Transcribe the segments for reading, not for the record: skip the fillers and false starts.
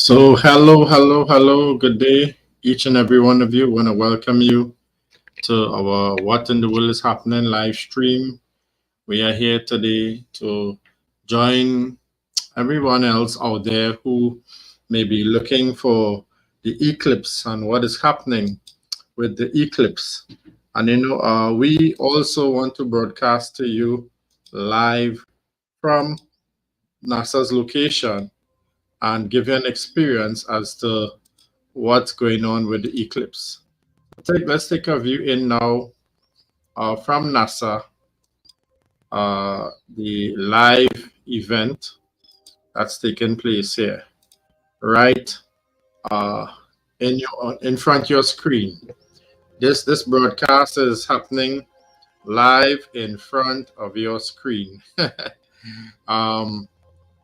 So, hello, hello, hello. Good day, each and every one of you. Want to welcome you to our What in the World is Happening live stream. We are here today to join everyone else out there who may be looking for the eclipse and what is happening with the eclipse. And we also want to broadcast to you live from NASA's location and give you an experience as to what's going on with the eclipse. Let's take a view in now from NASA, the live event that's taking place here, right uh, in front of your screen. This broadcast is happening live in front of your screen. um,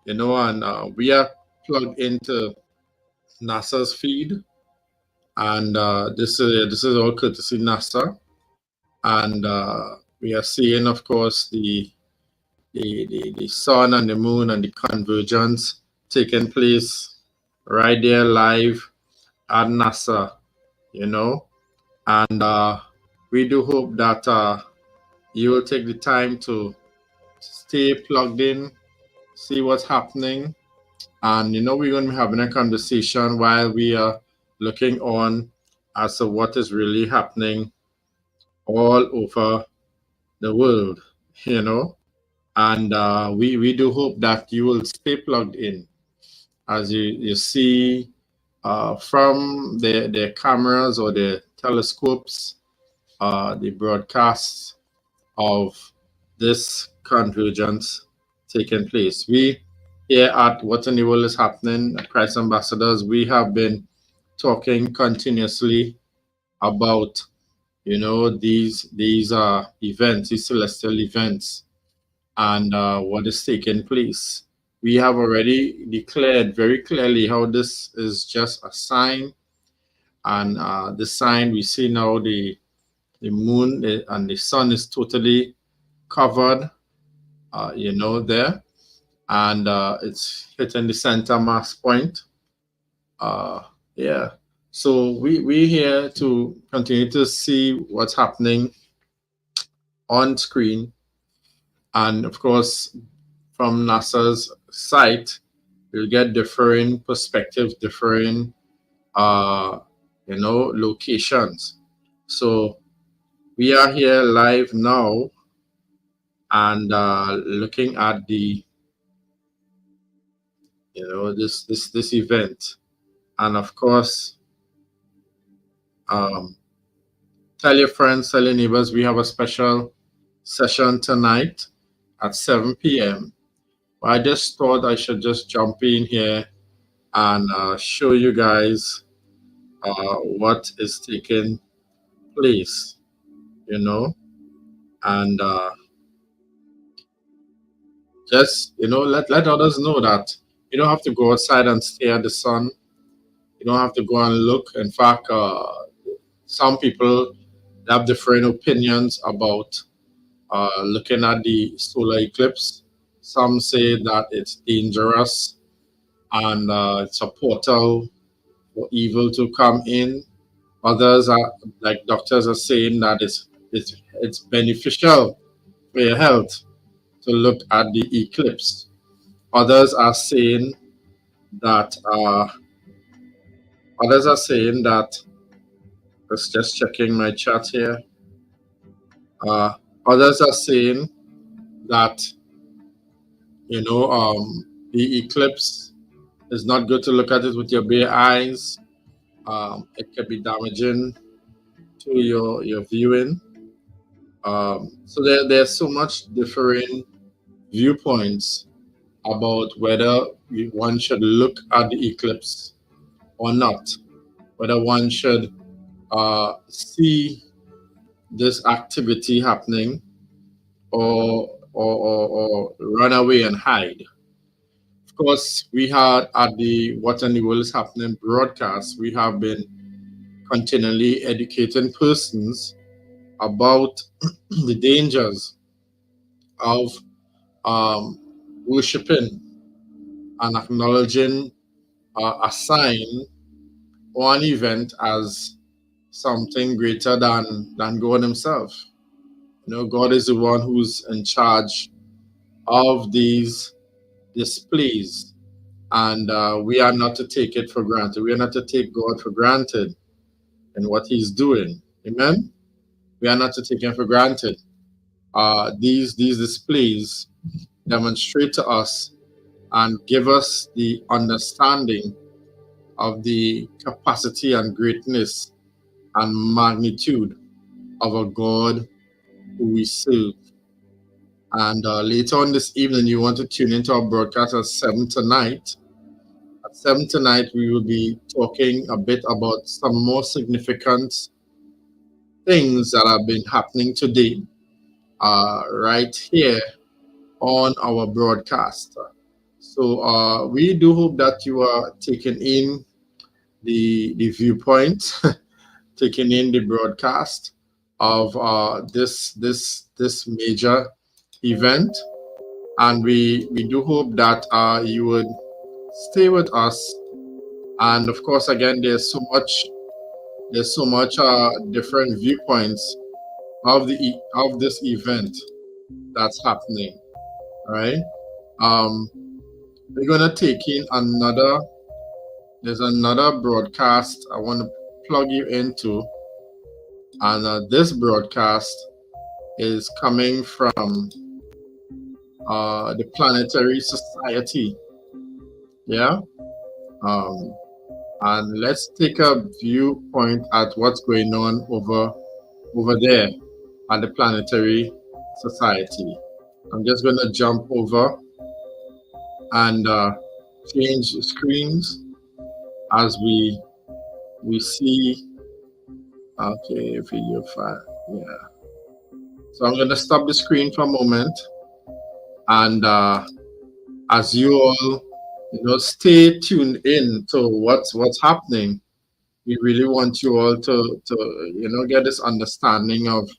and we are plugged into NASA's feed, and this is all courtesy NASA. And we are seeing, of course, the sun and the moon and the convergence taking place right there live at NASA, you know. And we do hope that you will take the time to stay plugged in, see what's happening. And, we're going to be having a conversation while we are looking on as to what is really happening all over the world, you know. And we do hope that you will stay plugged in as you see from their cameras or their telescopes, the broadcasts of this convergence taking place. We here at What in the World is Happening at Christ Ambassadors, we have been talking continuously about these events, these celestial events, and what is taking place. We have already declared very clearly how this is just a sign, and the sign we see now, the moon and the sun is totally covered, there, and it's hitting the center mass point. Yeah. So we here to continue to see what's happening on screen, and of course from NASA's site, you'll get different perspectives, different locations. So we are here live now and looking at the this event, and of course um, tell your friends, tell your neighbors, we have a special session tonight at 7 p.m. I just thought I should just jump in here and show you guys what is taking place, and just let others know that you don't have to go outside and stare at the sun. You don't have to go and look. In fact, some people have different opinions about looking at the solar eclipse. Some say that it's dangerous and it's a portal for evil to come in. Others are like doctors are saying that it's beneficial for your health to look at the eclipse. Others are saying that let's just checking my chat here. Uh, Others are saying that the eclipse is not good to look at it with your bare eyes. It can be damaging to your viewing. So there's so much different viewpoints about whether one should look at the eclipse or not, whether one should see this activity happening or run away and hide. Of course, we had at the What in the World is Happening broadcast, we have been continually educating persons about the dangers of worshiping and acknowledging assign one event as something greater than God Himself. God is the one who's in charge of these displays, and we are not to take it for granted. We are not to take God for granted in what He's doing. Amen. We are not to take Him for granted. These displays demonstrate to us and give us the understanding of the capacity and greatness and magnitude of a God who we serve. And later on this evening, you want to tune into our broadcast at 7 tonight. At 7 tonight, we will be talking a bit about some more significant things that have been happening today, right here on our broadcast. So we do hope that you are taking in the viewpoint, taking in the broadcast of this major event, and we do hope that you would stay with us. And of course, again, there's so much different viewpoints of this event that's happening. Right? We're gonna take in there's another broadcast I want to plug you into, and this broadcast is coming from the Planetary Society. Yeah. And let's take a viewpoint at what's going on over there at the Planetary Society. I'm just going to jump over and change screens as we see. Okay, video file. Yeah. So I'm going to stop the screen for a moment, and as you all stay tuned in to what's happening. We really want you all to get this understanding of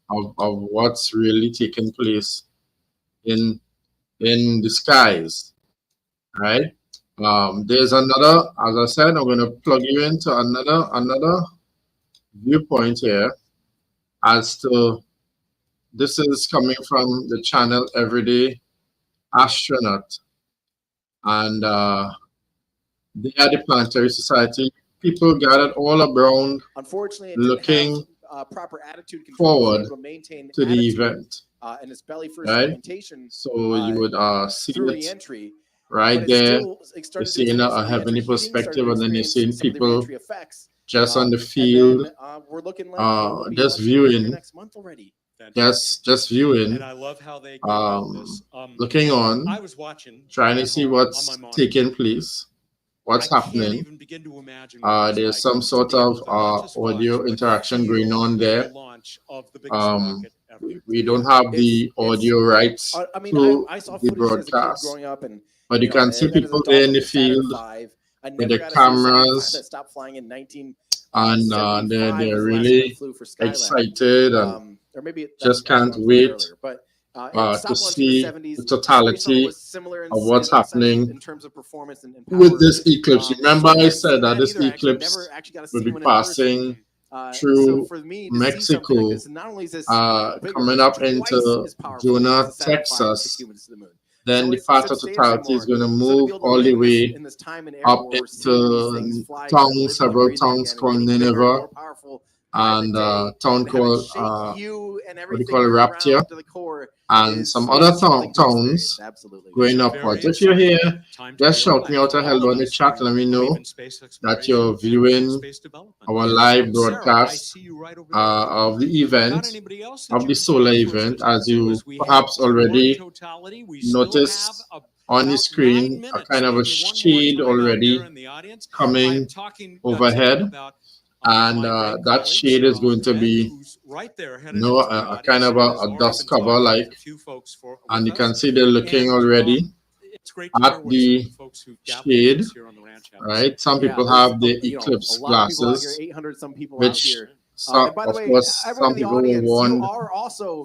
what's really taking place in the skies, right? There's another, as I said, I'm going to plug you into another viewpoint here, as to this is coming from the channel Everyday Astronaut, and they are the Planetary Society. People gathered all around, unfortunately, looking proper attitude forward to the event. And its belly first right? orientation. So you would see it entry, right there. You're seeing a heavenly perspective, and then you're seeing people just on the field, we're looking like just viewing. Next month already. Just viewing, and I love how they go about this. looking on, I was watching, trying to see what's taking place, what's happening. Can't even begin to imagine what there's like some sort of audio interaction going on there. We don't have the audio rights I mean, to I saw the broadcast, growing up, and but you can see people there in the field with the cameras, that stopped flying in 19. And they're really excited, and or maybe just can't wait to see the totality of what's happening in terms of performance and with this eclipse. Remember, I said that this eclipse will be passing through Mexico, coming up into Jonah, Texas. Then the path of totality is going to move all the way up into several towns called Nineveh, and a town called what do you call it, Rapture, and some other towns going upwards. If you're here, just shout me out a hello in the chat. Let me know that you're viewing our live broadcast of the event, of the solar event. As you perhaps already noticed on the screen, a kind of a shade already coming overhead. And that shade is going to be a kind of a dust cover like, and you can see they're looking already at the shade, right? Some people have the Eclipse glasses, which of course some people will want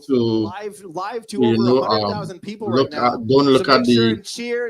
to don't look at the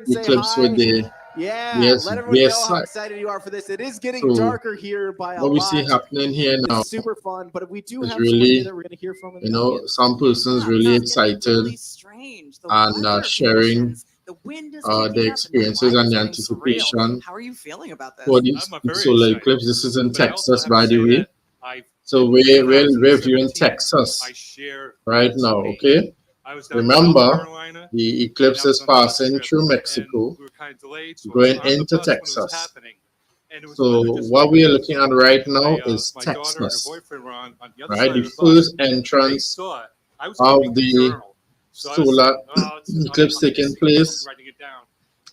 eclipse with the Yeah, Yes, let everyone know yes, how sir. excited you are for this. It is getting So darker here by a what we lot. see happening here now It's super fun, but we do is have someone here really, that we're going to hear from in you the know, audience. some persons Yeah, really it's getting excited really strange. The and weather sharing conditions, the wind is the kicking up, and experiences light and is the getting surreal. anticipation How are you feeling about for this? the I'm very solar excited. eclipse. This is in But I also Texas, have by to the say way. that I So in we're viewing 2017, Texas I share right Matt's now, pain. okay? I was down in Remember, South Carolina, the and eclipse I was is on the bus passing trip, through and Mexico, we were kind of delayed, so I going was on the into bus when it was Texas. happening. And it was So weather just what like we are this. looking at right now My is my daughter and her Texas, boyfriend were on the other right? side The of the bus. first They entrance saw it. I was going to of make a the journal, so I was solar thinking, oh, eclipse I'm taking missing it, so place I'm writing it down.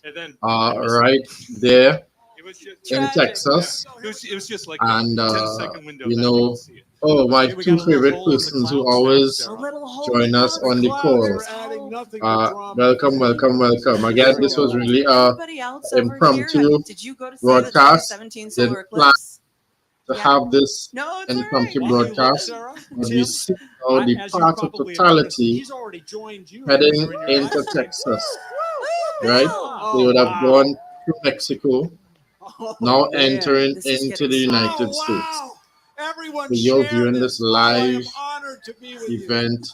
And then I missed it. right there It was just in Tragic. Texas. it was just like And, a 10-second window you that we know, could see it. oh, my Hey, we two got a little favorite hole in the persons who clouds now, always Sarah. A little hole join in the us on the clouds. call. There's hope. nothing but drama. Welcome, welcome, welcome. Again, There we this was go. really Anybody else over here? impromptu Did you go to see the broadcast. 2017 Didn't solar plan eclipse? to Yeah. have this No, it's all right. impromptu While you look, broadcast, Sarah, but we Tim, see now the as you path of probably have noticed, totality he's already joined you heading during your into live stream. Texas, Woo, right? Bill. They would have wow. gone through Mexico, Oh, now man. entering This is into getting the so- United States. Everyone So you're share viewing this Oh, I am live honored to be with you. event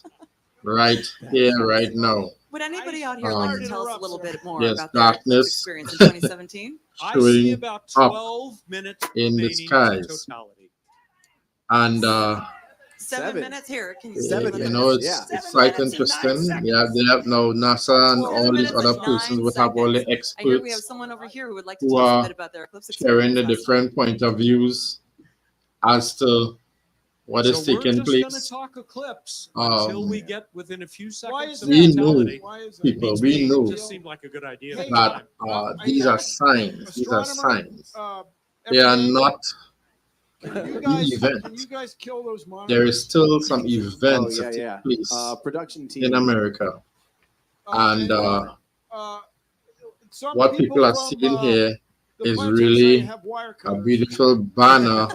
right here, right now. Would anybody out here like to tell us a little bit more Yes, about their eclipse darkness experience in 2017? I see showing about up 12 minutes in the remaining skies. to totality. And 7 minutes here. Can you Seven see you the know, minutes? yeah. it's 7 quite minutes and 9 interesting. seconds. Yeah, they have now NASA and 7 all these minutes other and persons 9 would have all the seconds. I hear we have experts someone over here who would like to who tell us a are bit about their eclipse sharing the experience. different point of views as to what is So we're taking just going to place. talk eclipse until we Um, get within a few Why seconds is of we that? know, totality. Why is that? people, Means we me. It know just seemed like a good idea. Hey, at the that time. these are signs. These are Astronomer, signs. uh, They are FAA, not Can you the guys, event. can you guys kill those monitors? There is still some Oh, events yeah, that take yeah. place Production team. in America. And uh, some what people are from, seeing here the is Pledge really website have wire a cutters. beautiful banner,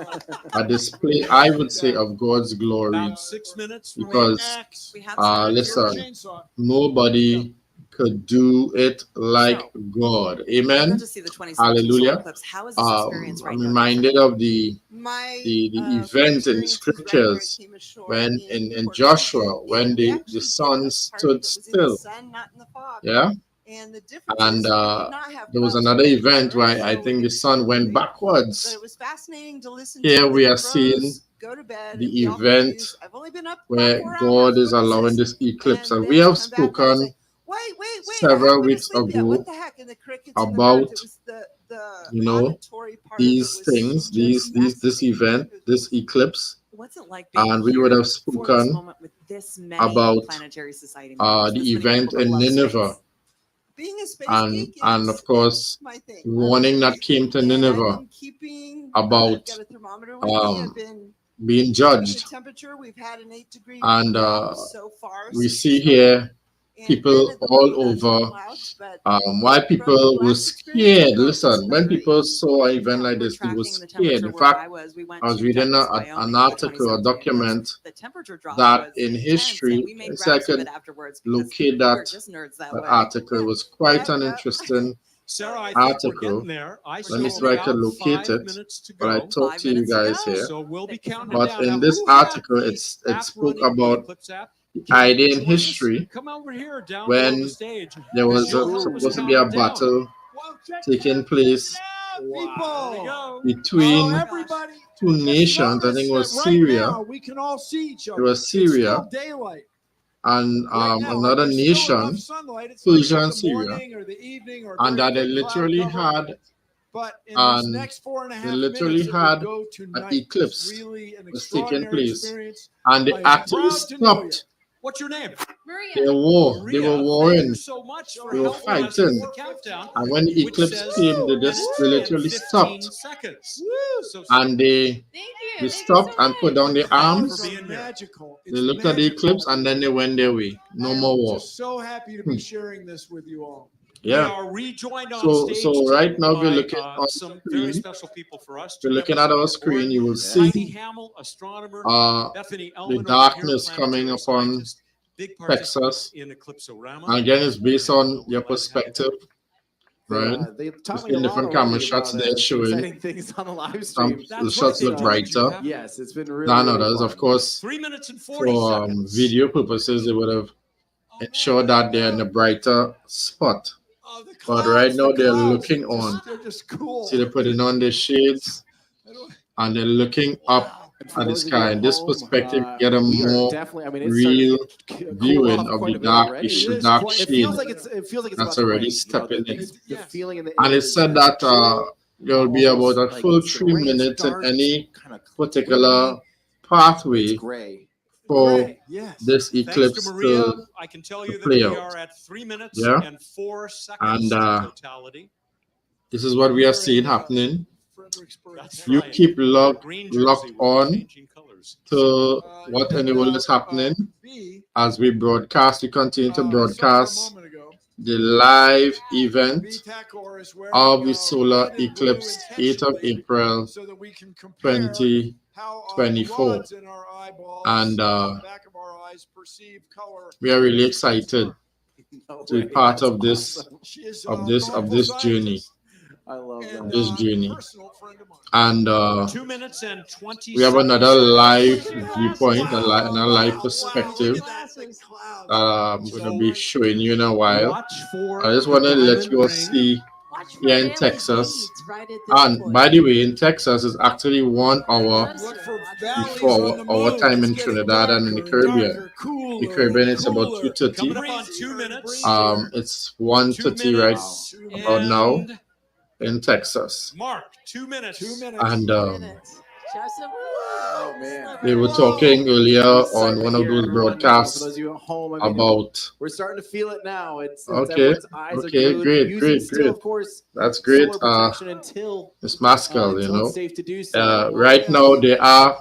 a display, I would say, of God's glory. About 6 minutes Because Axe, We have some listen, chainsaw. nobody could do it like So, God. We're Amen. going to see the 2017 solar Hallelujah. eclipse. How is this experience right I'm now? reminded of the My event in scriptures when in Joshua when the sun stood still. Yeah. And the difference And is we did not have there was clouds another right event there, where I so think it the was sun went great. But backwards. it was fascinating to listen Here to we the are seeing crows go to bed the and be all event confused. I've only been up where about 4 God hours. is What is allowing this? this eclipse. And And then we have come back and I say, spoken wait, I several haven't been weeks asleep yet. ago What the heck? And the crickets and the about, birds. It was the you know, auditory part these of it was things, just this fascinating. event, this eclipse. What's it like being And we here would have for this spoken moment with this many about planetary society members, the this many event people who in love Nineveh. space? Being a space And geek and is of course my thing. the warning that came to And I've Nineveh been keeping, about I've got a thermometer with me. I've um, been being checking the judged. temperature. We've had an 8-degree And drop so far. we since see the here start. And people granted, the all low, that's the over clouds, but why from people the were last experience scared. alone, Listen, it's when been great. people saw an event Yeah, like we're this, they were tracking the scared. temperature In where fact, I was. We went I was to reading Douglas, an Wyoming, for the article, a 2017 document eclipse. The temperature drop that was in intense, history, and we made so I grabs of could it afterwards because locate we're that, just nerds that that way. article. It was quite an Yep. interesting Sarah, I think we're article. getting there. I Let me saw see if I can about locate 5 it. minutes to But I go. talk 5 to you minutes to guys go. here. So we'll be Thank you so counting much. down. But in Now, this who had article, the it app spoke running, the about Eclipse app? the Can you idea in join us? history Come over here down below when the stage. there was You'll help us supposed to be a count it down. battle Well, check taking it place out, There you people. go. between Oh, Everybody, two just nations. I notice think it was that right Syria. now we can all see each It other. was It's Syria still daylight. and Right now, like, another there's still enough nation, sunlight. It's Persia like and the Syria, morning or the evening or and very that they thick cloud literally cover. had But in this and next 4.5 they minutes, literally it had would go to an night. eclipse It's really an was taking extraordinary place, experience. and they I am actually proud to know you. stopped. What's your name? They were Maria, they were thank warring, you so much for they were helping us fighting, with the countdown, and when the which eclipse says came, 4 they minutes literally and 15 stopped, seconds. Woo! So and they stopped and put down their arms. for being here. Magical. They looked at the eclipse and then they went their way. No I more am war. just so happy to be sharing this with you all. We Yeah. are rejoined on So stage so right now, if you're by looking on some the very screen, special people for us. if you're Two looking members at of our our screen, board, you will Heidi see Hamill, astronomer, Bethany the Elman over here, darkness coming planetary upon scientist, big participant Texas. in Eclipsorama. And again, it's based on And, your we're glad to have you. perspective. right? They taught You've me a seen lot different camera already shots about, there showing exciting things on the live some stream. the shots they look told you, brighter huh? Yes, it's been really, than really others. fun. Of course, 3 minutes and 40 for seconds. video purposes, they would have ensured that they're in a brighter spot. Oh, the But right clouds, now the they're clouds, looking on. they're just cool. See, they're putting on their shades I don't- and they're looking up And for at the those of you sky. at In this home, perspective, you get a we are more definitely. I mean, it's real starting to cool viewing off of quite the a bit dark, already. It is dark quite- It shade feels like it's that's about to already rain, you know, stepping in. the Yes. feeling in the And air it is said very that chill, there'll be about almost a like full it's gonna 3 rain. It's minutes in dark, any kinda particular gloomy, it's pathway gray. for Great, yes. this Thanks eclipse to Maria, to I can tell to you that play we out. are at 3 minutes Yeah. and 4 seconds And, in totality. this is what we are Here seeing in, happening. Fredericksburg. That's You right. keep A locked green locked jersey will be on changing colors. to what And, anyone is happening B, as we broadcast. We continue to I saw her a broadcast moment ago. the live event B Tacor is wearing, of the solar red and blue eclipse, 8th of intentionally April so that we can compare 2024. how rods in our eyeballs, And the back of our eyes perceive color. we are really excited No to be way, part that's of this awesome. She is of a this nautical journey. scientist I love and, that. This journey. personal friend of mine. And 2 minutes and 20 we have seconds. another live Put your viewpoint, glasses another live Wow, perspective look at that, the clouds. I'm going to be showing you in a while. Watch for I just want to let diamond you all ring. see Watch for here in LED Texas. right at this And point. by the way, in Texas, it's actually 1 hour Look for valleys before on the our moon. time It's in getting Trinidad and in the darker and Caribbean. darker, cooler The Caribbean and it's about cooler. 2:30. Coming up on 2 minutes. It's 2 1:30 right minutes. about now and in Texas. Mark, 2 minutes. 2 minutes. And Just a Oh, man. they were Whoa. talking earlier on Excitement one of here, those everyone. broadcasts For those of you at home, I mean, about we're starting to feel it now. It's Okay, everyone's eyes are okay, glued. great, Using great, still, great. of course, That's great. solar protection until It's Mascal, you until know. it's safe to do so. Right now there are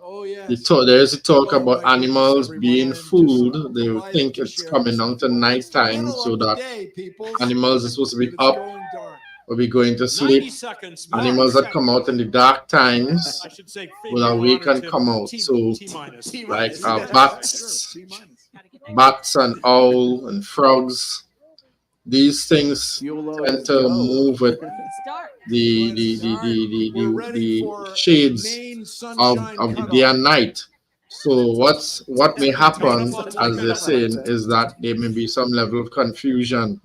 Oh, yes. there is a talk Oh, about my goodness, animals everyone. being I'm just fooled. so They delighted think to it's share coming this down with to you all. night It's the time, middle so of the that day, peoples, animals are supposed to be but it's up going dark. or be going to 90 sleep. seconds. Mark. Animals that come out in the dark times I should say will awake and come out. So T-minus. like T-minus. bats, Sure, T-minus. bats and owl and frogs. These things YOLO tend is to go. move with It's dark. We're ready the for shades main of sunshine the cutoff. day and night. So what may happen, Coming up as on 2 they're minutes. saying, is that there may be some level of confusion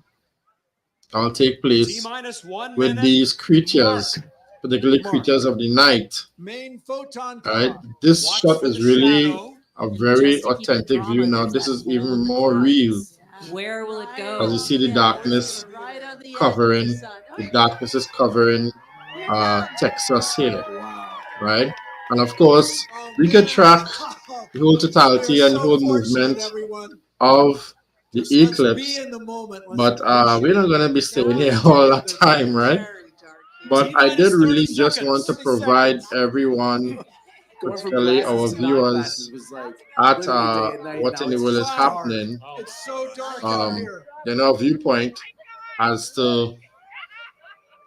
that'll take place T-minus 1 with minute. these creatures, particularly Mark. creatures of the night. Main photon All right, cutoff. this Watch shot for is the really shadow. a very Just to keep the authentic drama, view. Now there's this that is hole even in the more clouds. real. Where will it go? As you see the darkness Right on the edge of covering, the sun. the darkness is covering You're done. Texas here, Wow. right? And of course, Oh, we can man. track the whole totality We're and the so whole fortunate, movement everyone. of the Just let's eclipse. be in the moment. Let's But we're not appreciate gonna be staying here Guys, all that together. time, right? Very dark here. But I T-minus did 30 really just want to seconds. provide everyone, Going from particularly our glasses to non-glasses viewers, was like at literally day and night. what Now in the it's world is just happening, Oh, It's so dark out um, here. you know, viewpoint as to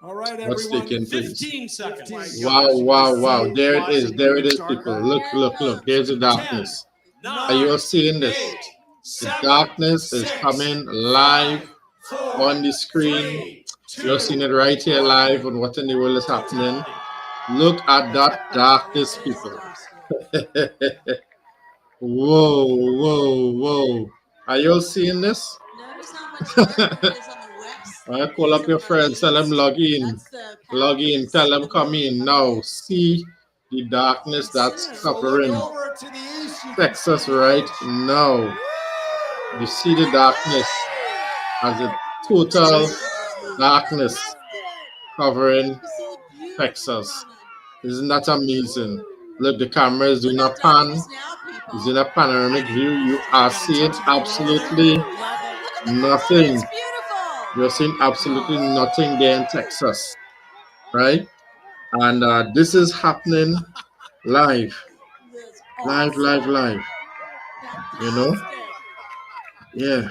All right, what's everyone. taking place. 15 seconds. My gosh, Wow, you wow, can wow! see it There it is, rising there it even is, darker. people. Look, look, look! There's the darkness. 10, Are you all 9, seeing this? 8, The 7, darkness is 6, coming live 5, on the screen. 3, 2, You're seeing it right here live on what in the world is happening. Look at that darkness, people. Whoa, whoa, whoa. Are you all seeing this? Notice how much darker it is on the west. All right, call up your friends, tell them log in. That's the Log in, pathways tell them the come moon in coming now. in. See the darkness that's So look covering over to the east. You can Texas see the right edge. now. You see the darkness as a total darkness covering Texas. Isn't that amazing? Look, the camera is doing a pan. It's doing a panoramic view. You are seeing absolutely nothing. It's beautiful. You're seeing absolutely nothing there in Texas, right? And this is happening live, live. You know? Yeah.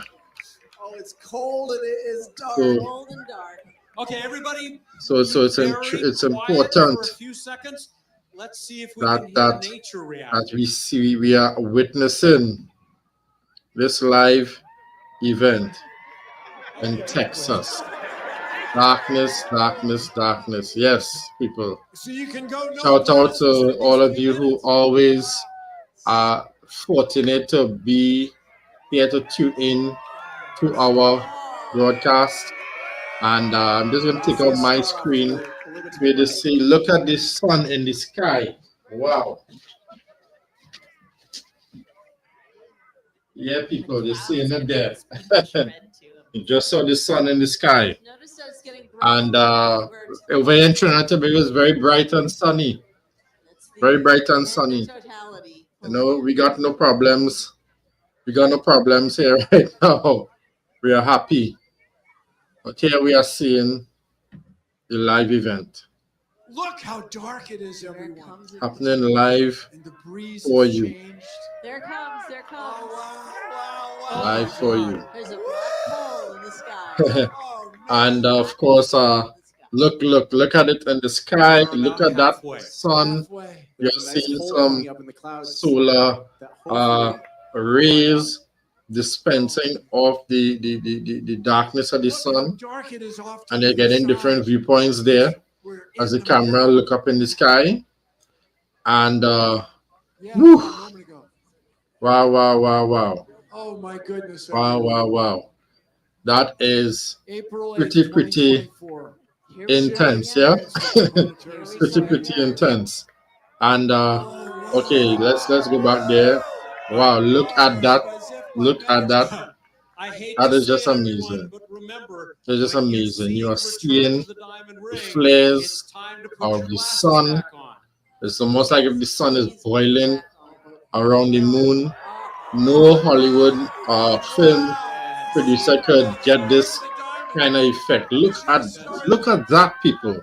Oh, it's cold and it is dark. So, Cold and dark. Okay, everybody. so it's very it's quiet important for a few seconds. Let's see if we that can hear that nature react. as we are witnessing this live event in Texas. Darkness, darkness, darkness. Yes, people. So you can go no Shout out glasses to for all these of 3 you who minutes. always are fortunate to be here to tune in to our broadcast. And I'm just going to take out my screen where to see, look at the sun in the sky. Wow. Yeah, people, they're seeing it there. You just saw the sun in the sky. Notice how it's getting And brighter. over here in Trinidad and Tobago is very bright and sunny. That's the Very bright and end of sunny. totality. You know, we got no problems. We got no problems here right now. We are happy. But here we are seeing the live event Look how dark it is, There everyone. comes it. happening live And the breeze for has you. changed. There comes. There comes. Wow. Live for you. There's a black hole in the sky. Oh, And of course, look at it in the sky. We're Look about at that halfway. sun. halfway. You're There's a nice seeing hole some coming up in the clouds solar that hopefully rays dispensing of the darkness of the Look how sun, dark it is off to and they're the getting side. different viewpoints there We're as in the camera middle. look up in the sky. And Yeah, whew. a moment ago. wow. Oh my goodness. Wow. everyone. That is April 8th, pretty 2024. Here we go intense, again. yeah. Pretty intense. And okay, let's go back there. Wow, look at that. Look at that. I hate That to is say just it, amazing. everyone, but remember, It's just when you amazing. see You are Return seeing of the Diamond the Ring, flares it's time to put of your the glasses sun. back on. It's almost like if the sun is Please put it boiling back on. around the moon. Oh, No Hollywood film producer could get this kind of effect. Look at that, people.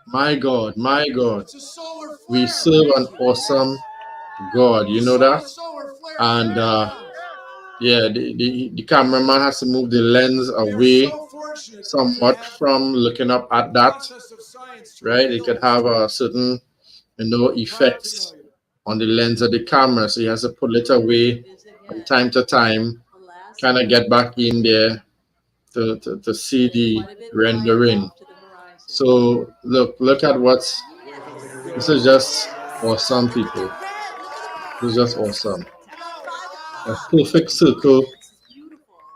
My God. It's a solar flare. We serve an awesome God. You know that? Solar flare. And yeah, the cameraman has to move the lens away somewhat from looking up at that, right? It could have a certain, effects on the lens of the camera, so he has to pull it away is it from yet? time to time, The last kind of get back in there to see the quite a bit rendering. off to the horizon. So look at what's this is just awesome, people. This is just awesome. A perfect circle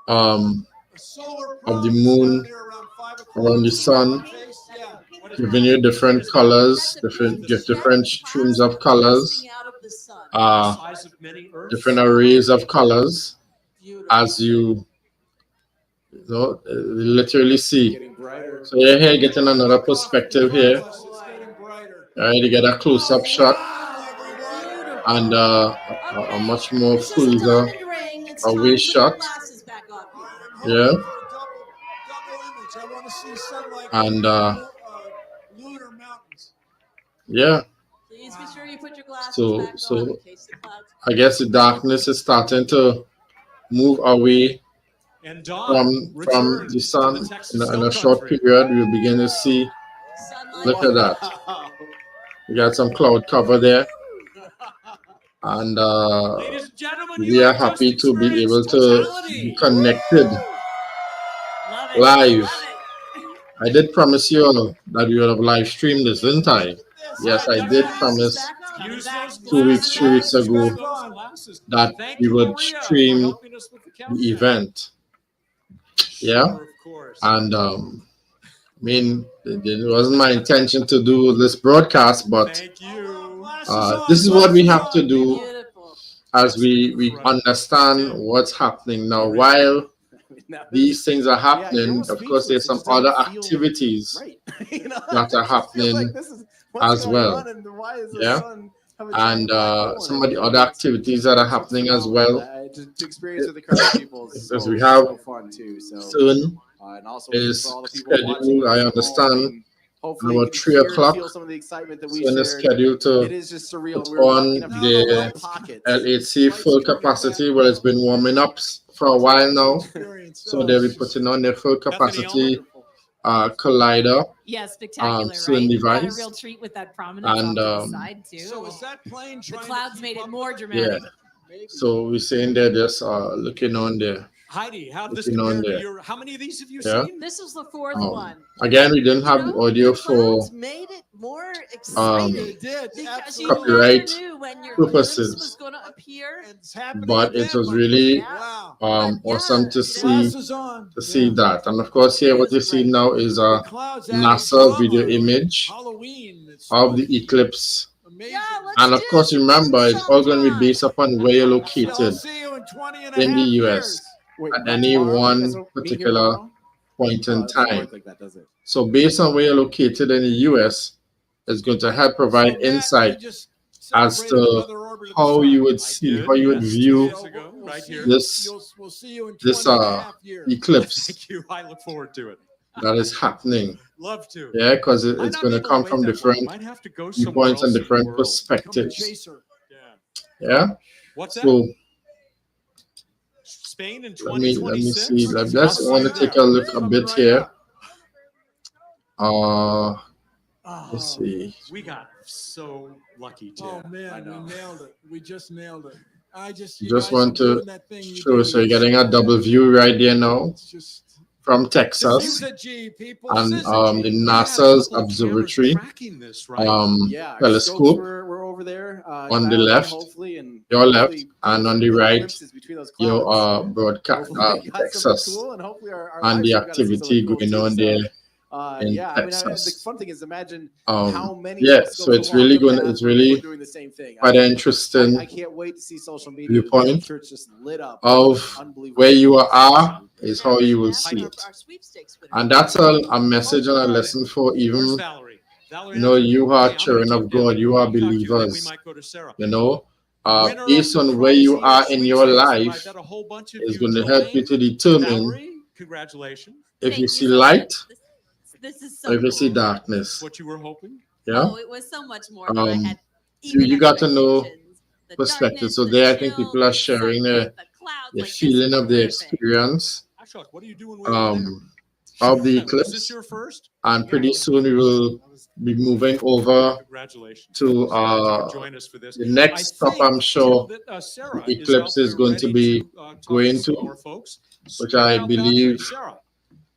of the moon around the sun, giving you different colors, different streams of colors, Size of many Earths. different arrays of colors Beautiful. as you literally see. getting brighter. So you're here getting another perspective here. Right, you get a close-up shot and a much more It's just a further diamond ring. It's away time to put your shot. glasses back on. Yeah, I want to see sunlight. and Lunar mountains. yeah. Please be sure you put your glasses So- back so- on in case the clouds. I guess the darkness is starting to move away And Dawn from returned the to sun. the Texas In a Hill short Country. period, we'll begin to see. Sunlight. Look at that. We got some cloud cover there, and Ladies and gentlemen, we you are have happy just to be able experienced to totality. be connected Love it. live. Love it. I did promise you all that we would have live streamed this, didn't I? Yes, I did promise Use those 2 weeks, glasses. 3 weeks ago Use those glasses. that Thank we you, would Maria, for stream helping us with the the countdown. event. Yeah, Sure, of course. and I mean, it wasn't my intention to do this broadcast, but Thank you. this is what we have to do Beautiful. as we understand what's happening now. While these things are happening, of course, there's some other activities that are happening as well. Yeah. And some of the other activities that are happening as well. To experience with the crowd of people is Because so, we have so fun too. So soon and also is for all the people watching scheduled, I at home, understand, hopefully about you can 3 hear and o'clock. feel some of the excitement that we soon is shared. scheduled It to is just surreal. put We're lucky on enough to have the little pockets. LHC full capacity. Well, it's been warming up for a while now, so they'll be putting on their full capacity collider. Yeah, spectacular, soon right? Yeah, a device. real treat with that prominence And, off to the side too. So is that plane The trying to clouds keep made it up more with- dramatic. So we're saying they're just looking on there. Heidi, how this looking on compared to there. your? How many of these have you Yeah. seen? This is the fourth Um, one. Again, we didn't have the You know, audio the for clouds made it more exciting. They did. Because you Copyright never knew when your purposes. eclipse was going to appear. It's happening but it again, was my really friend. Wow. awesome Yeah, to you see Glasses on. Yeah. that. And of course, here It what is you see great. now is The a clouds added NASA video drama, like image Halloween. It's of the eclipse. amazing. Yeah, let's And of do course, some remember, it's all going to be sometime. based upon where you're I'll located see you in 20 and a in the half US years. Wait, at not any tomorrow? You one guys don't meet here particular tomorrow? point Oh, in that doesn't time. work like that, does it? So based on where you're located in the US, it's going to help provide So, Matt, insight we just as celebrated to another orbit of the how sun. you would I see, did, how you would yes, 2 view years ago, right see here. you- this we'll see you in 20 this and a half years. eclipse Thank you. I look forward to it. that is happening. Love to. Yeah, because Might it's not going be to able come wait from that long. different Might have to go somewhere viewpoints and else in the different world. Become a perspectives. chaser. Yeah. Yeah. What's that? So Spain in let me 2026. see. Let's I'll want to see you take a there. look a Coming bit right here. up. Let's Oh, see. we got so lucky, Tim. Oh I man, know. we nailed it. We just nailed it. You Just guys want are to doing that thing you show. do. So you're getting a double view right there now It's just from Texas Scissor G, people. and Scissor the G. We had a NASA's couple of cameras observatory tracking this, right? Yeah, our scopes telescope were over there. on the dialed in, left, hopefully, and your left, hopefully and on the little right, glimpses between those your clouds. broadcast Hopefully we got something Texas cool, and hopefully our and live the stream got to see activity something cool going too. on So, there in yeah, I mean, the Texas. fun thing is imagine how many Yeah, so telescopes it's along really the going. path It's were really doing the same thing. quite an I interesting can't wait to see social media. viewpoint I'm sure it's just lit up. of Unbelievable. where you are is how you will see it. Our sweepstakes winner. And that's a message and a lesson for Where's even, Valerie? Valerie, you know, that's you okay. are I'm gonna children take of Devin. God, you are I'll talk to you, then we believers, might go to Sarah. you know. Winner Based of the on where you prize are in your sweepstakes that I life bet a whole bunch of is you going to help you joined. to determine Valerie, congratulations. if Thank you you see so much. light This is so or if you see cool. darkness. What you were hoping? Yeah. Oh, it was so much more than I Um, had even you got to know expectations. The perspective. darkness, So the there, I think chill, people are the sharing excitement, the clouds, the like, this feeling is of the perfect. experience Ashok, what are you doing way over there? of the Was this eclipse. your first? And pretty soon we will be moving over Congratulations. to Glad you could join us for this. the next stop. think, I'm sure Tim, that, Sarah the eclipse out is there going to ready be talk going some to, more folks. which Spread I out, Valerie. believe Sarah.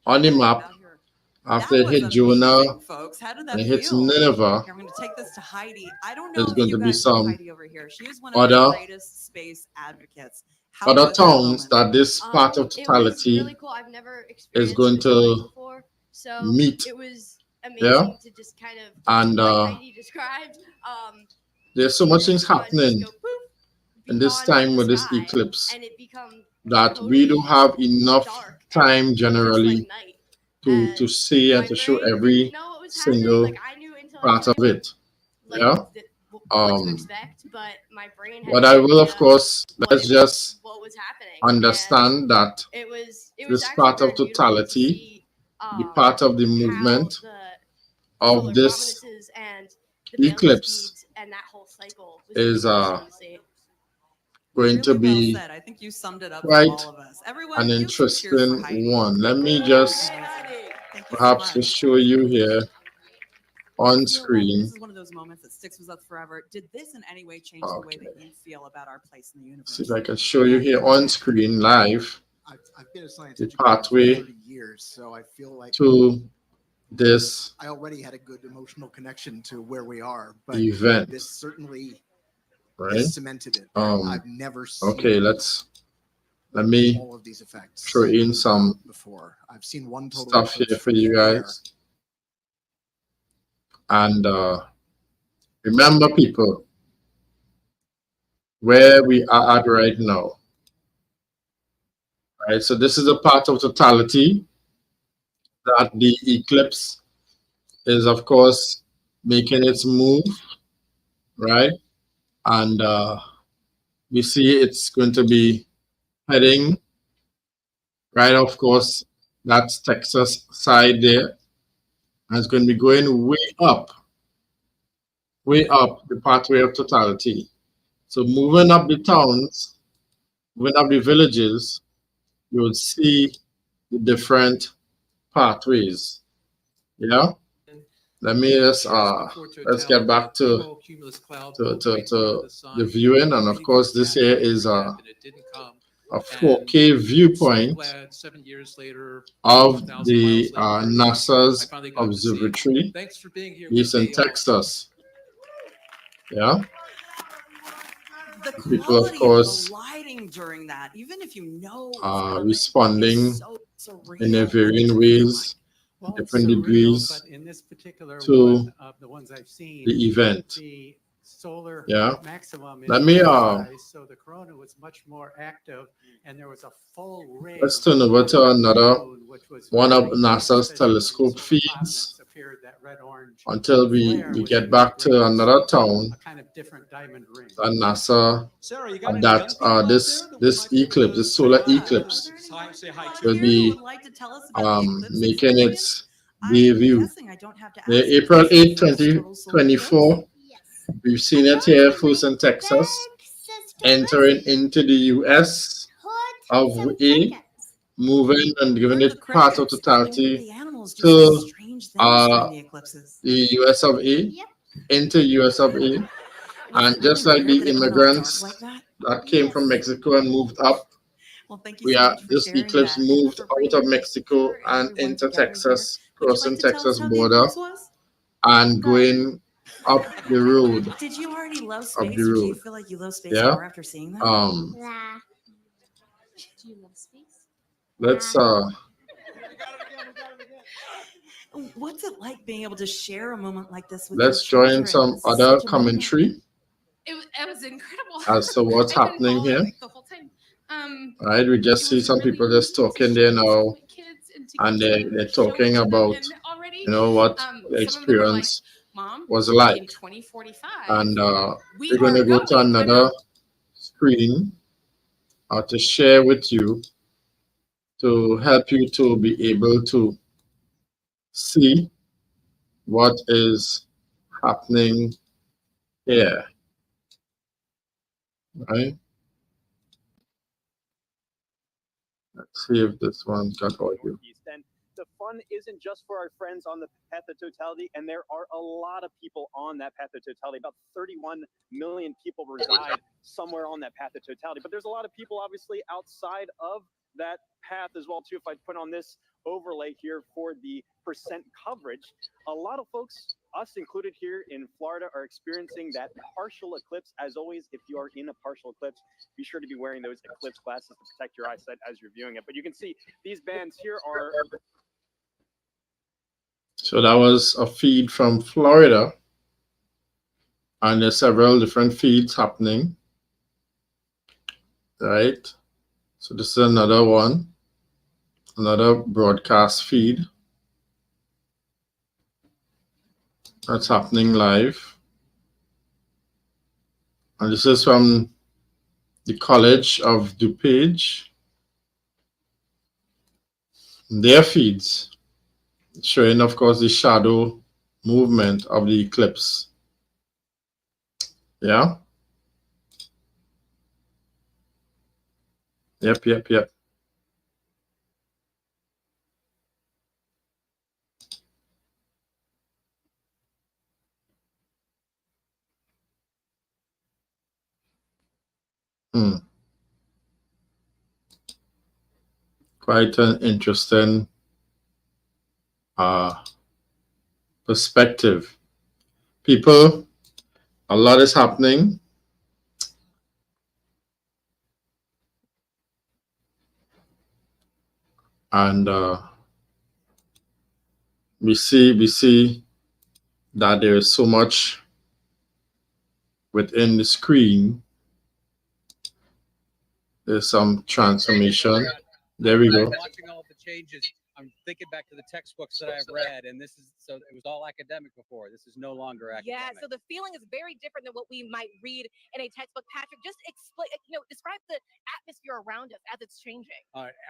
on the map Out here. after That it hit was Jonah amazing, folks. How did that and it hits feel? Nineveh, Here, I'm going to take this to Heidi. I don't know there's if going you to be guys know some Heidi over here. She is one of the other greatest space advocates. How other was that towns moment? that this part of It was totality really cool. I've never is experienced going this live to before, so meet. it was Yeah, amazing to just kind of, and like Heidi described, there's so much things the sun just happening go poof in this beyond time the with this sky, eclipse and it become that we don't totally have enough dark time and just generally like night. to And see and my to show brain every didn't know what was happening. single Like I knew until I part of kind of it. like Yeah. what to Um, expect, but my brain had but no I will, of idea course, what let's it just what was happening. And understand that it was this actually part of very beautiful to totality, see, the part of the how movement the of solar this prominences and the Bailey eclipse speeds and that whole cycle was is really awesome to see. going to Really well be said. I think you summed it up for quite all of us. Everyone, an give some cheers for interesting Heidi. one. Let me just Amazing. Thank you so perhaps much. just show you here I on feel like screen. this is one of those moments that sticks with us forever. Did this in any way change the way that you feel about our place in the universe? See if I can show you here on screen live I've been a science the educator pathway for 30 years, so I feel like to this I already had a good emotional connection to where we are, but event, this certainly right? has cemented it. I've never seen Okay, let me all of these effects throw in some before. I've seen one total stuff here eclipse for you there. guys. And remember, people, where we are at right now. Right, so this is a part of totality that the eclipse is, of course, making its move, right? And we see it's going to be heading right, of course, that's Texas side there. And it's going to be going way up the pathway of totality. So moving up the towns, moving up the villages, you would see the different pathways. Yeah. Let me just let's get back to the viewing, and of course this here is a 4K viewpoint Glad 7 years later, of 1,000 the miles later, I NASA's finally got to see it. observatory Thanks for being here. based Good in day, y'all. Texas. Yeah, The people, of quality course, the lighting during that, even if you know it's coming, responding is so in their surreal. varying ways, Well, it's different surreal, degrees but in this particular to one of the ones I've seen, the event. the solar Yeah. maximum Let is me, energized, so the corona was much more active, and there was a full ring. let's turn over to around the another moon, which was one of very NASA's beneficial when the telescope solar feeds continents appeared, that red-orange until flare we was get really back great to another see town a kind of different diamond ring. and NASA Sarah, you got any that young people out this there that we this might be able eclipse, to this say solar hi to? eclipse, Say hi to. will Here be who would like to tell us about the eclipse making experience? its I'm debut. guessing I don't have to The ask April because it's 8, the first total solar 2024, eclipse. we've seen it here first in Texas, entering into the US of A, moving and giving Heard the it part of crickets. I mean, totality the animals do to some strange things during uh, the eclipses. the US of A, into US of A. Was And it just really like weird the that it went all dark immigrants like that? that came from Mexico and moved up, Well, thank you so much for this sharing eclipse that and moved for out bringing of Mexico and everyone into together here. Texas, Would you crossing like to tell us Texas how the border eclipse was? and going up the road Did you already love of space, the or do you road. feel like you love space Yeah. more after seeing that? Do you love space? Let's What's it like being able to share a moment like this with let's your join children? some This is other such a moment. commentary It was incredible. as to what's I've been happening following here. like the whole time. All right, we just It see was some really people just neat to talking share there this with now, my kids and to and get to they're show it talking to them. about And already, what the some of them are like, experience "Mom, was in like. 2045, And we we're going to are go to going." another screen to share with you to help you to be able to see what is happening here, right? Let's see if this one's got audio. Northeast. And the fun isn't just for our friends on the path of totality, and there are a lot of people on that path of totality. About 31 million people reside somewhere on that path of totality. But there's a lot of people obviously outside of that path as well too. If I put on this overlay here for the percent coverage, a lot of folks, us included here in Florida, are experiencing that partial eclipse. As always, if you are in a partial eclipse, be sure to be wearing those eclipse glasses to protect your eyesight as you're viewing it. But you can see these bands here are. So that was a feed from Florida, and there's several different feeds happening, right? So this is another one, another broadcast feed that's happening live. And this is from the College of DuPage. Their feeds showing, of course, the shadow movement of the eclipse. Yeah. Yep. Quite an interesting perspective. People, a lot is happening. And we see that there is so much within the screen. There's some transformation. There we go. Watching all the changes, I'm thinking back to the textbooks that I've read, and this is so it was all academic before. This is no longer academic. Yeah, so the feeling is very different than what we might read in a textbook. Patrick, just explain, describe the atmosphere around us as it's changing.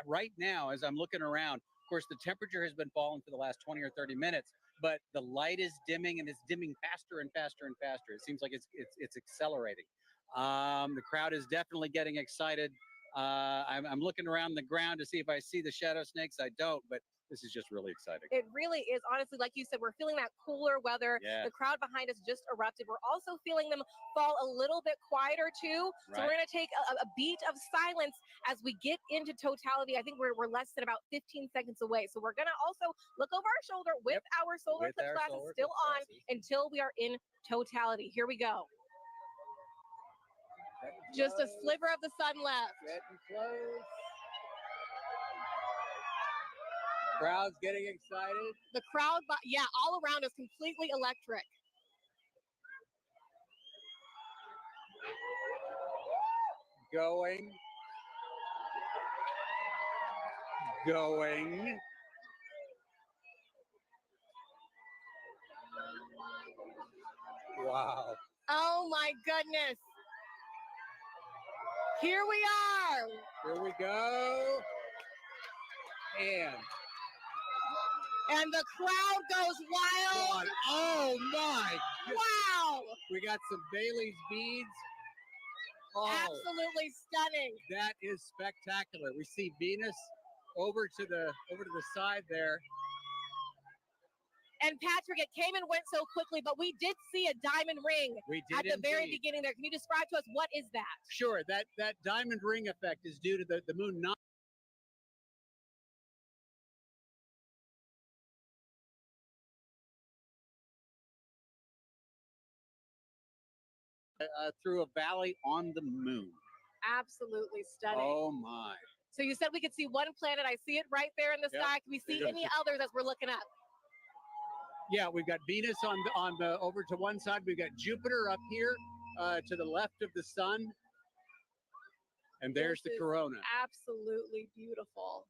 Right now, as I'm looking around, of course, the temperature has been falling for the last 20 or 30 minutes, but the light is dimming, and it's dimming faster and faster and faster. It seems like it's accelerating. The crowd is definitely getting excited. I'm looking around the ground to see if I see the shadow snakes. I don't, but This is just really exciting. It really is. Honestly, like you said, we're feeling that cooler weather. Yeah. The crowd behind us just erupted. We're also feeling them fall a little bit quieter too. So Right. we're going to take a beat of silence as we get into totality. I think we're less than about 15 seconds away. So we're going to also look over our shoulder with our solar With eclipse our glasses solar still on eclipse glasses. until we are in totality. Here we go. Just a sliver of the sun left. Getting close. Crowd's getting excited. The crowd, yeah, all around us completely electric. Going. Wow. Oh my goodness. Here we are. Here we go. And the crowd goes wild. Oh my. Wow. We got some Bailey's beads. Oh, Absolutely stunning. that is spectacular. We see Venus over to the side there. And Patrick, it came and went so quickly, but we did see a diamond ring We did at the very indeed. beginning there. Can you describe to us what is that? Sure, that diamond ring effect is due to the moon not through a valley on the moon. Absolutely stunning. Oh my. So you said we could see one planet. I see it right there in the Yep. sky. Can we see There you any go. others as we're looking up? Yeah, we've got Venus on the over to one side. We've got Jupiter up here to the left of the sun. And there's This the is corona. Absolutely beautiful.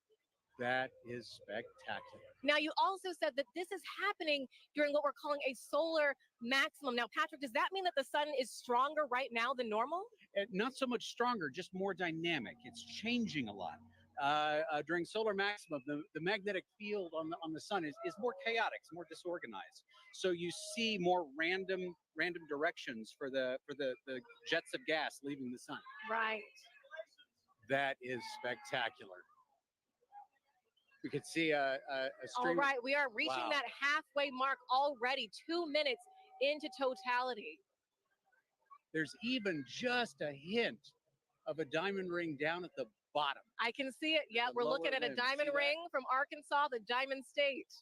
That is spectacular. Now, you also said that this is happening during what we're calling a solar maximum. Now, Patrick, does that mean that the sun is stronger right now than normal? Not so much stronger, just more dynamic. It's changing a lot. During solar maximum, the magnetic field on the sun is more chaotic, it's more disorganized. So you see more random directions for the jets of gas leaving the sun. Right. That is spectacular. We could see a All stream. right, we are reaching Wow. that halfway mark already, 2 minutes into totality. There's even just a hint of a diamond ring down at the bottom. I can see it. Yeah, The we're looking lower at a limb. diamond See that? ring from Arkansas, the Diamond State.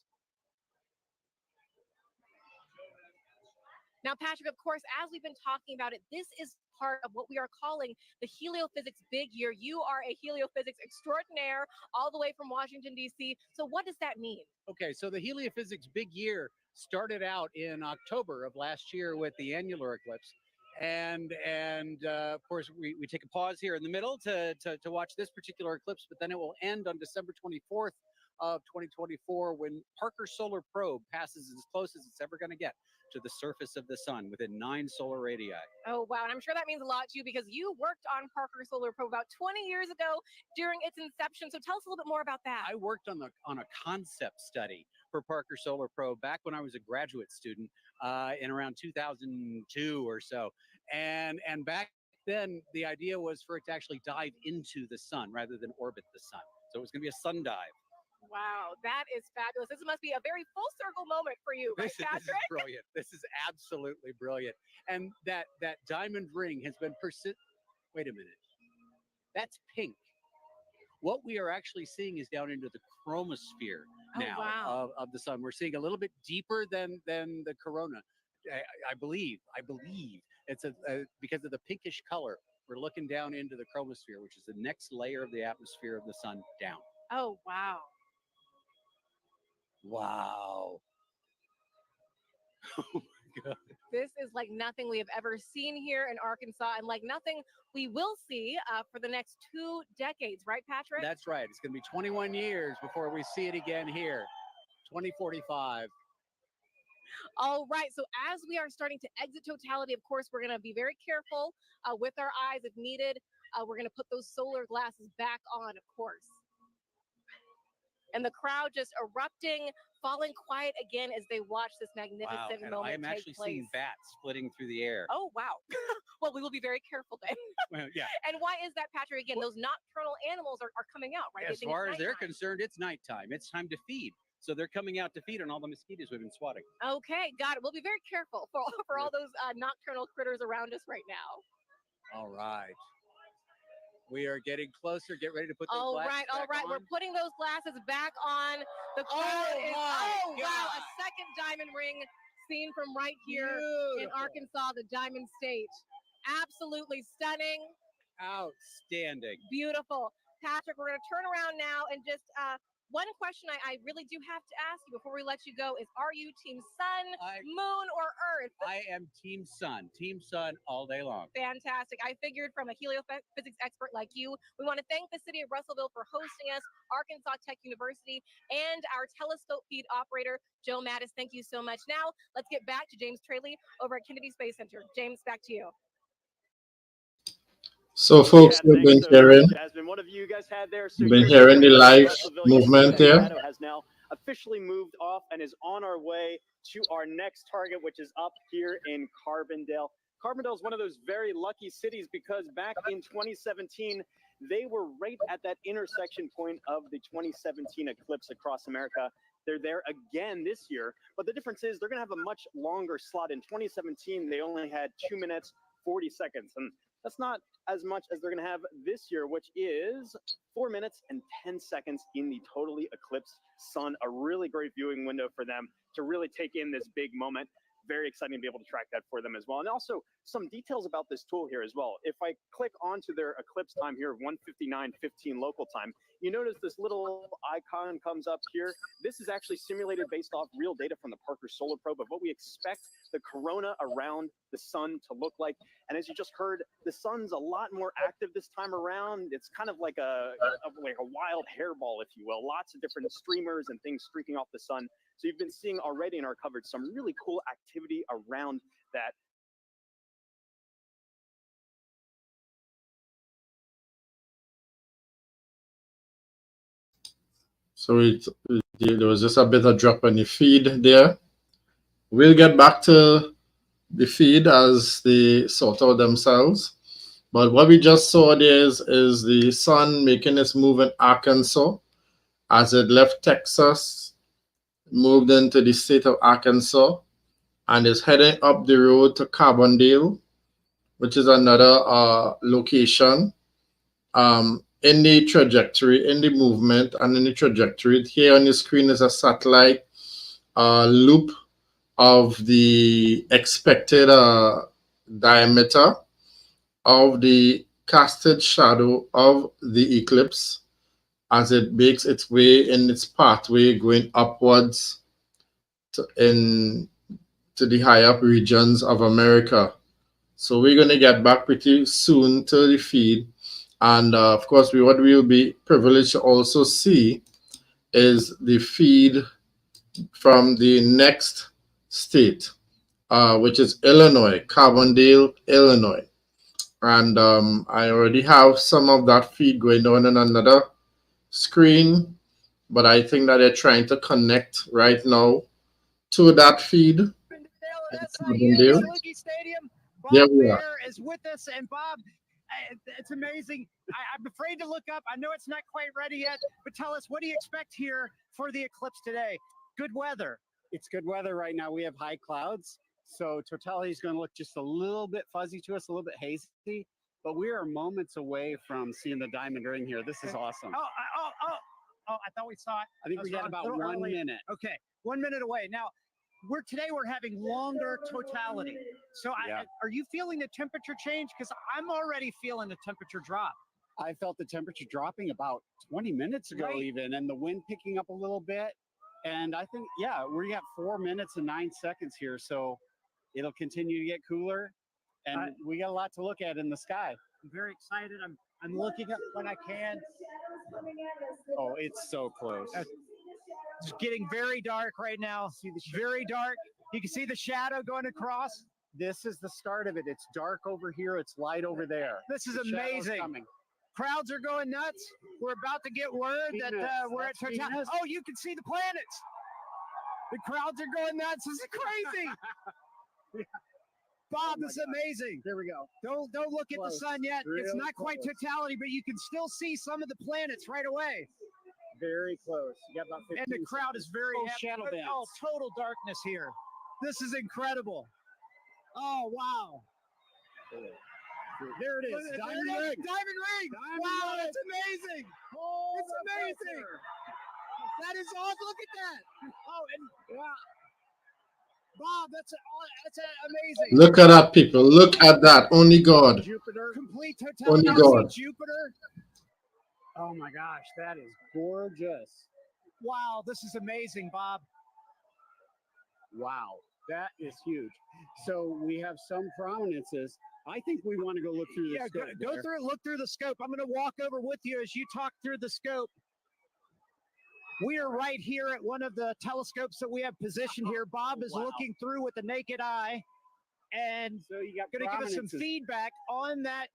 Now, Patrick, of course, as we've been talking about it, this is part of what we are calling the heliophysics big year. You are a heliophysics extraordinaire all the way from Washington, D.C. So what does that mean? Okay, so the heliophysics big year started out in October of last year with the annular eclipse. And of course, we take a pause here in the middle to watch this particular eclipse, but then it will end on December 24th of 2024 when Parker Solar Probe passes as close as it's ever going to get to the surface of the sun within 9 solar radii. Oh, wow. And I'm sure that means a lot to you because you worked on Parker Solar Probe about 20 years ago during its inception. So tell us a little bit more about that. I worked on a concept study for Parker Solar Probe back when I was a graduate student in around 2002 or so. And back then, the idea was for it to actually dive into the sun rather than orbit the sun. So it was going to be a sun dive. Wow, that is fabulous. This must be a very full circle moment for you, right, This is Patrick? brilliant. This is absolutely brilliant. And that diamond ring has been Wait a minute. That's pink. What we are actually seeing is down into the chromosphere now wow. of the sun. We're seeing a little bit deeper than the corona. I believe it's because of the pinkish color. We're looking down into the chromosphere, which is the next layer of the atmosphere of the sun down. Oh, wow. Wow. Oh my God. This is like nothing we have ever seen here in Arkansas and like nothing we will see for the next 2 decades, right, Patrick? That's right. It's going to be 21 years before we see it again here. 2045. All right. So as we are starting to exit totality, of course, we're going to be very careful with our eyes if needed. We're going to put those solar glasses back on, of course. and the crowd just erupting, falling quiet again as they watch this magnificent And moment I am take actually place. seeing bats splitting through the air. Oh, wow. Well, we will be very careful then. Well, yeah. And why is that, Patrick? Again, those nocturnal animals are coming out, right? They As think far it's as they're nighttime. concerned, it's nighttime. It's time to feed. So they're coming out to feed on all the mosquitoes we've been swatting. Okay, got it. We'll be very careful for all those nocturnal critters around us right now. All right. We are getting closer. Get ready to put those All glasses right, all back right. on. We're putting those glasses back on. The crowd is, wow, a second diamond ring seen from right here in Arkansas, the Diamond State. Absolutely stunning. Outstanding. Beautiful. Patrick, we're going to turn around now and just one question I really do have to ask you before we let you go is, are you team sun, moon, or earth? I am team sun. Team sun all day long. Fantastic. I figured from a heliophysics expert like you, we want to thank the city of Russellville for hosting us, Arkansas Tech University, and our telescope feed operator, Joe Mattis. Thank you so much. Now, let's get back to James Traley over at Kennedy Space Center. James, back to you. So, folks, you've been hearing, Jasmine, what have you guys had there? you've been hearing the live movement there. Shadow has now officially moved off and is on our way to our next target, which is up here in Carbondale. Carbondale is one of those very lucky cities because back in 2017, they were right at that intersection point of the 2017 eclipse across America. They're there again this year, but the difference is they're going to have a much longer slot. In 2017, they only had 2 minutes, 40 seconds, and that's not as much as they're going to have this year, which is 4 minutes and 10 seconds in the totally eclipsed sun. A really great viewing window for them to really take in this big moment. Very exciting to be able to track that for them as well. And also some details about this tool here as well. If I click onto their eclipse time here of 1:59:15 local time, you notice this little icon comes up here. This is actually simulated based off real data from the Parker Solar Probe of what we expect the corona around the sun to look like. And as you just heard, the sun's a lot more active this time around. It's kind of like a wild hairball, if you will. Lots of different streamers and things streaking off the sun. So you've been seeing already in our coverage some really cool activity around that. So there was just a bit of drop on the feed there. We'll get back to the feed as they sort out themselves. But what we just saw there is the sun making its move in Arkansas as it left Texas, moved into the state of Arkansas, and is heading up the road to Carbondale, which is another location. In the trajectory, in the movement, and in the trajectory, here on the screen is a satellite loop of the expected diameter of the casted shadow of the eclipse as it makes its way in its pathway going upwards to the high up regions of America. So we're going to get back pretty soon to the feed. And of course, what we'll be privileged to also see is the feed from the next state, which is Illinois, Carbondale, Illinois. And I already have some of that feed going on another screen, but I think that they're trying to connect right now to that feed. Carbondale. Bob we are. Bear is with us, and Bob, it's amazing. I'm afraid to look up. I know it's not quite ready yet, but tell us, what do you expect here for the eclipse today? Good weather. It's good weather right now. We have high clouds, so totality is going to look just a little bit fuzzy to us, a little bit hazy, but we are moments away from seeing the diamond ring here. This is awesome. Oh, I thought we saw it. I think we got about 1 minute. Okay, 1 minute away. Now, we're having longer totality. So are you feeling the temperature change? Because I'm already feeling the temperature drop. I felt the temperature dropping about 20 minutes ago even, and the wind picking up a little bit. And I think, we got 4 minutes and 9 seconds here. So it'll continue to get cooler. And we got a lot to look at in the sky. I'm very excited. I'm looking up when I can. Oh, it's so close. It's getting very dark right now. Very dark. You can see the shadow going across. This is the start of it. It's dark over here. It's light over there. This is amazing. crowds are going nuts. We're about to get word that we're at totality. Oh, you can see the planets. The crowds are going nuts. This is crazy. Bob, this is amazing. There we go. Don't look at the Close. sun yet. It's Real not quite close. totality, but you can still see some of the planets right away. Very close. You got about 15 And the crowd is very happy. shadow bands. Oh, total darkness here. This is incredible. Oh, wow. There it is. Look at- Diamond there it ring. is. Diamond ring. Diamond Wow, ring. that's amazing. Oh, It's amazing. That is awesome. Look at that. Oh, and wow. Bob, that's amazing. Look at that, people. Look at that. Only God. Jupiter. Complete Only totality. God. Jupiter. Oh my gosh, that is gorgeous. Wow, this is amazing, Bob. Wow, that is huge. So we have some prominences. I think we want to go look through the Yeah, scope. go there. through, look through the scope. I'm going to walk over with you as you talk through the scope. We are right here at one of the telescopes that we have positioned here. Bob is Wow. looking through with the naked eye and So you got going to give us some prominences. feedback on that.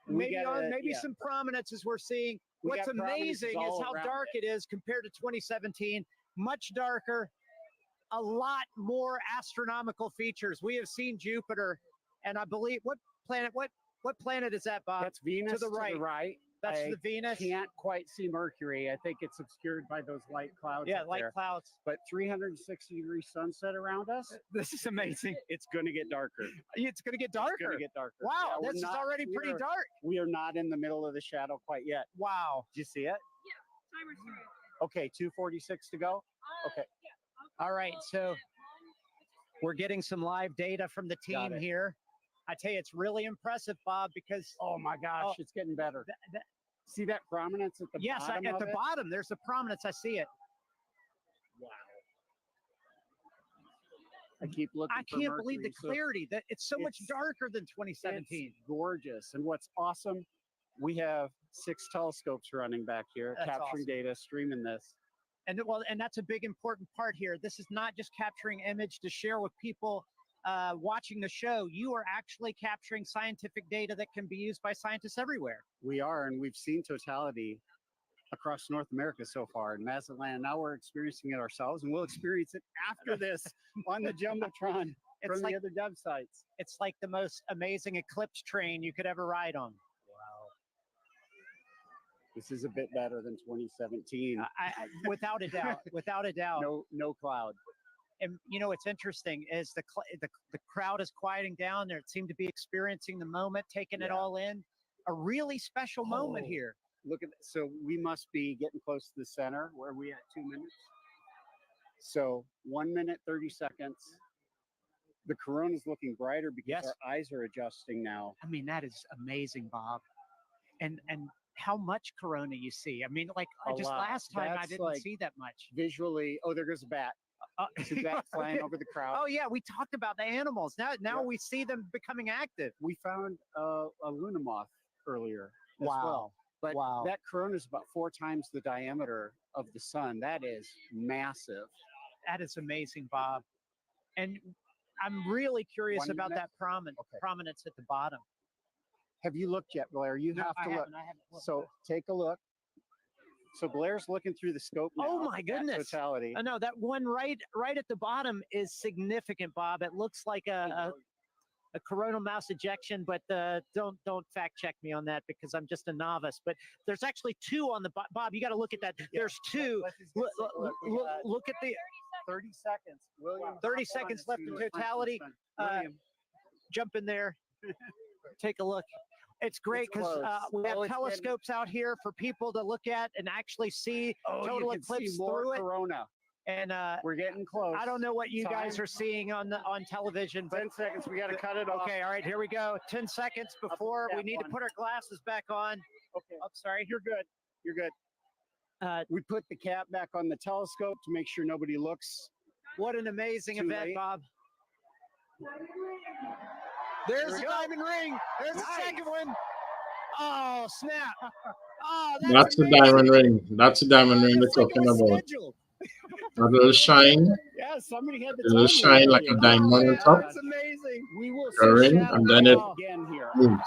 We got Maybe some prominences we're seeing. We What's got prominences amazing is all how around dark it is compared to 2017. Much darker, a lot more astronomical features. We have seen Jupiter, and I believe what planet is that, Bob? That's Venus to the right. That's I the Venus. Can't quite see Mercury. I think it's obscured by those light clouds. Yeah, up light there. clouds. But 360-degree sunset around us. This is amazing. It's going to get darker. It's going to get darker. It's going to get darker. Wow, Yeah, we're this is not- already we pretty are- dark. We are not in the middle of the shadow quite yet. Wow. Did you see it? Okay, 2:46 to go. Okay. All right, so we're getting some live data from the Got team it. here. I tell you, it's really impressive, Bob, because Oh my gosh, it's getting better. See that prominence at the yes, bottom at of the it? bottom, there's a prominence. I see it. Wow. I keep looking. I for can't believe the Mercury, so clarity. That it's so much it's- darker than 2017. It's gorgeous. And what's awesome, we have 6 telescopes running back here, That's capturing awesome. data, streaming this. And and that's a big important part here. This is not just capturing image to share with people watching the show. You are actually capturing scientific data that can be used by scientists everywhere. We are, and we've seen totality across North America so far in Mazatlan. Now we're experiencing it ourselves, and we'll experience it after this on the Jumbotron It's from like the other dev sites. it's like the most amazing Eclipse train you could ever ride on. Wow. This is a bit better than 2017. Without a doubt, without a doubt. No cloud. And you know what's interesting is the crowd is quieting down. They seem to be experiencing the moment, taking it Yeah. all in. A really special moment Oh. here. Look at so we must be getting close to the center. Where are we at? 2 minutes. So 1 minute 30 seconds. The corona's looking brighter because Yes. our eyes are adjusting now. I mean, that is amazing, Bob. And how much corona you see? I mean, like A just lot. last time I That's didn't like- see that much. Visually, oh, there goes a bat. See that flying over the crowd. Oh yeah, we talked about the animals. Now Yeah. we see them becoming active. We found a Luna moth earlier as Wow. well. But Wow. that corona is about 4 times the diameter of the sun. That is massive. That is amazing, Bob. And I'm really curious 1 about minute? that prominence at the bottom. Have you looked yet, Blair? You No, have to I look. haven't, I haven't looked. So take a look. So Blair's looking through the scope now. Oh my at goodness. Totality. I know that one right at the bottom is significant, Bob. It looks like a coronal mass ejection, but don't fact check me on that because I'm just a novice. But there's actually 2 on the Bob. You got to look at that. There's 2. Look at the 30 seconds. William, 30 seconds left in totality. Jump in there. Take a look. It's great because we have telescopes out here for people to look at and actually see total eclipse through it. Corona. And we're getting close. I don't know what you guys Time. are seeing on television, but 10 seconds. We got to cut it off. okay, all right, here we go. 10 seconds before we that need to one. put our glasses back on. Okay. Oh, sorry. You're good. You're good. We put the cap back on the telescope to make sure nobody looks. What an amazing Too event, late. Bob. There's we the go. diamond ring. There's the Nice. second one. Oh, snap. Oh, That's the amazing. diamond ring. That's the diamond ring we're Just like it talking was about. scheduled. That little shine, Yeah, somebody had the a little shine like a diamond on top. That's amazing. We will The ring, shadow and then it again here. moves.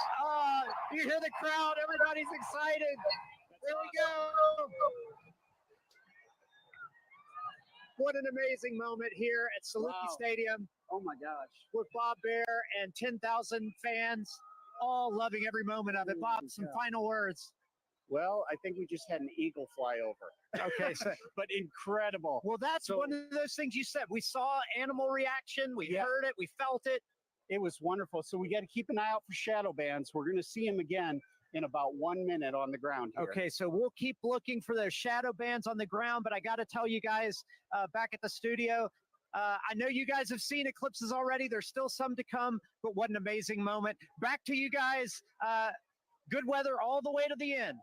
you hear the crowd? Everybody's excited. There we go. What an amazing moment here at Saluki Stadium. Oh my gosh. With Bob Bear and 10,000 fans, all loving every moment of it. Bob, some final words. Well, I think we just had an eagle fly over. Okay, so, but incredible. Well, that's one of those things you said. We saw animal reaction. We heard it. We felt it. It was wonderful. So we got to keep an eye out for shadow bands. We're going to see them again in about 1 minute on the ground here. Okay, so we'll keep looking for those shadow bands on the ground, but I got to tell you guys back at the studio, I know you guys have seen eclipses already. There's still some to come, but what an amazing moment. Back to you guys. Good weather all the way to the end.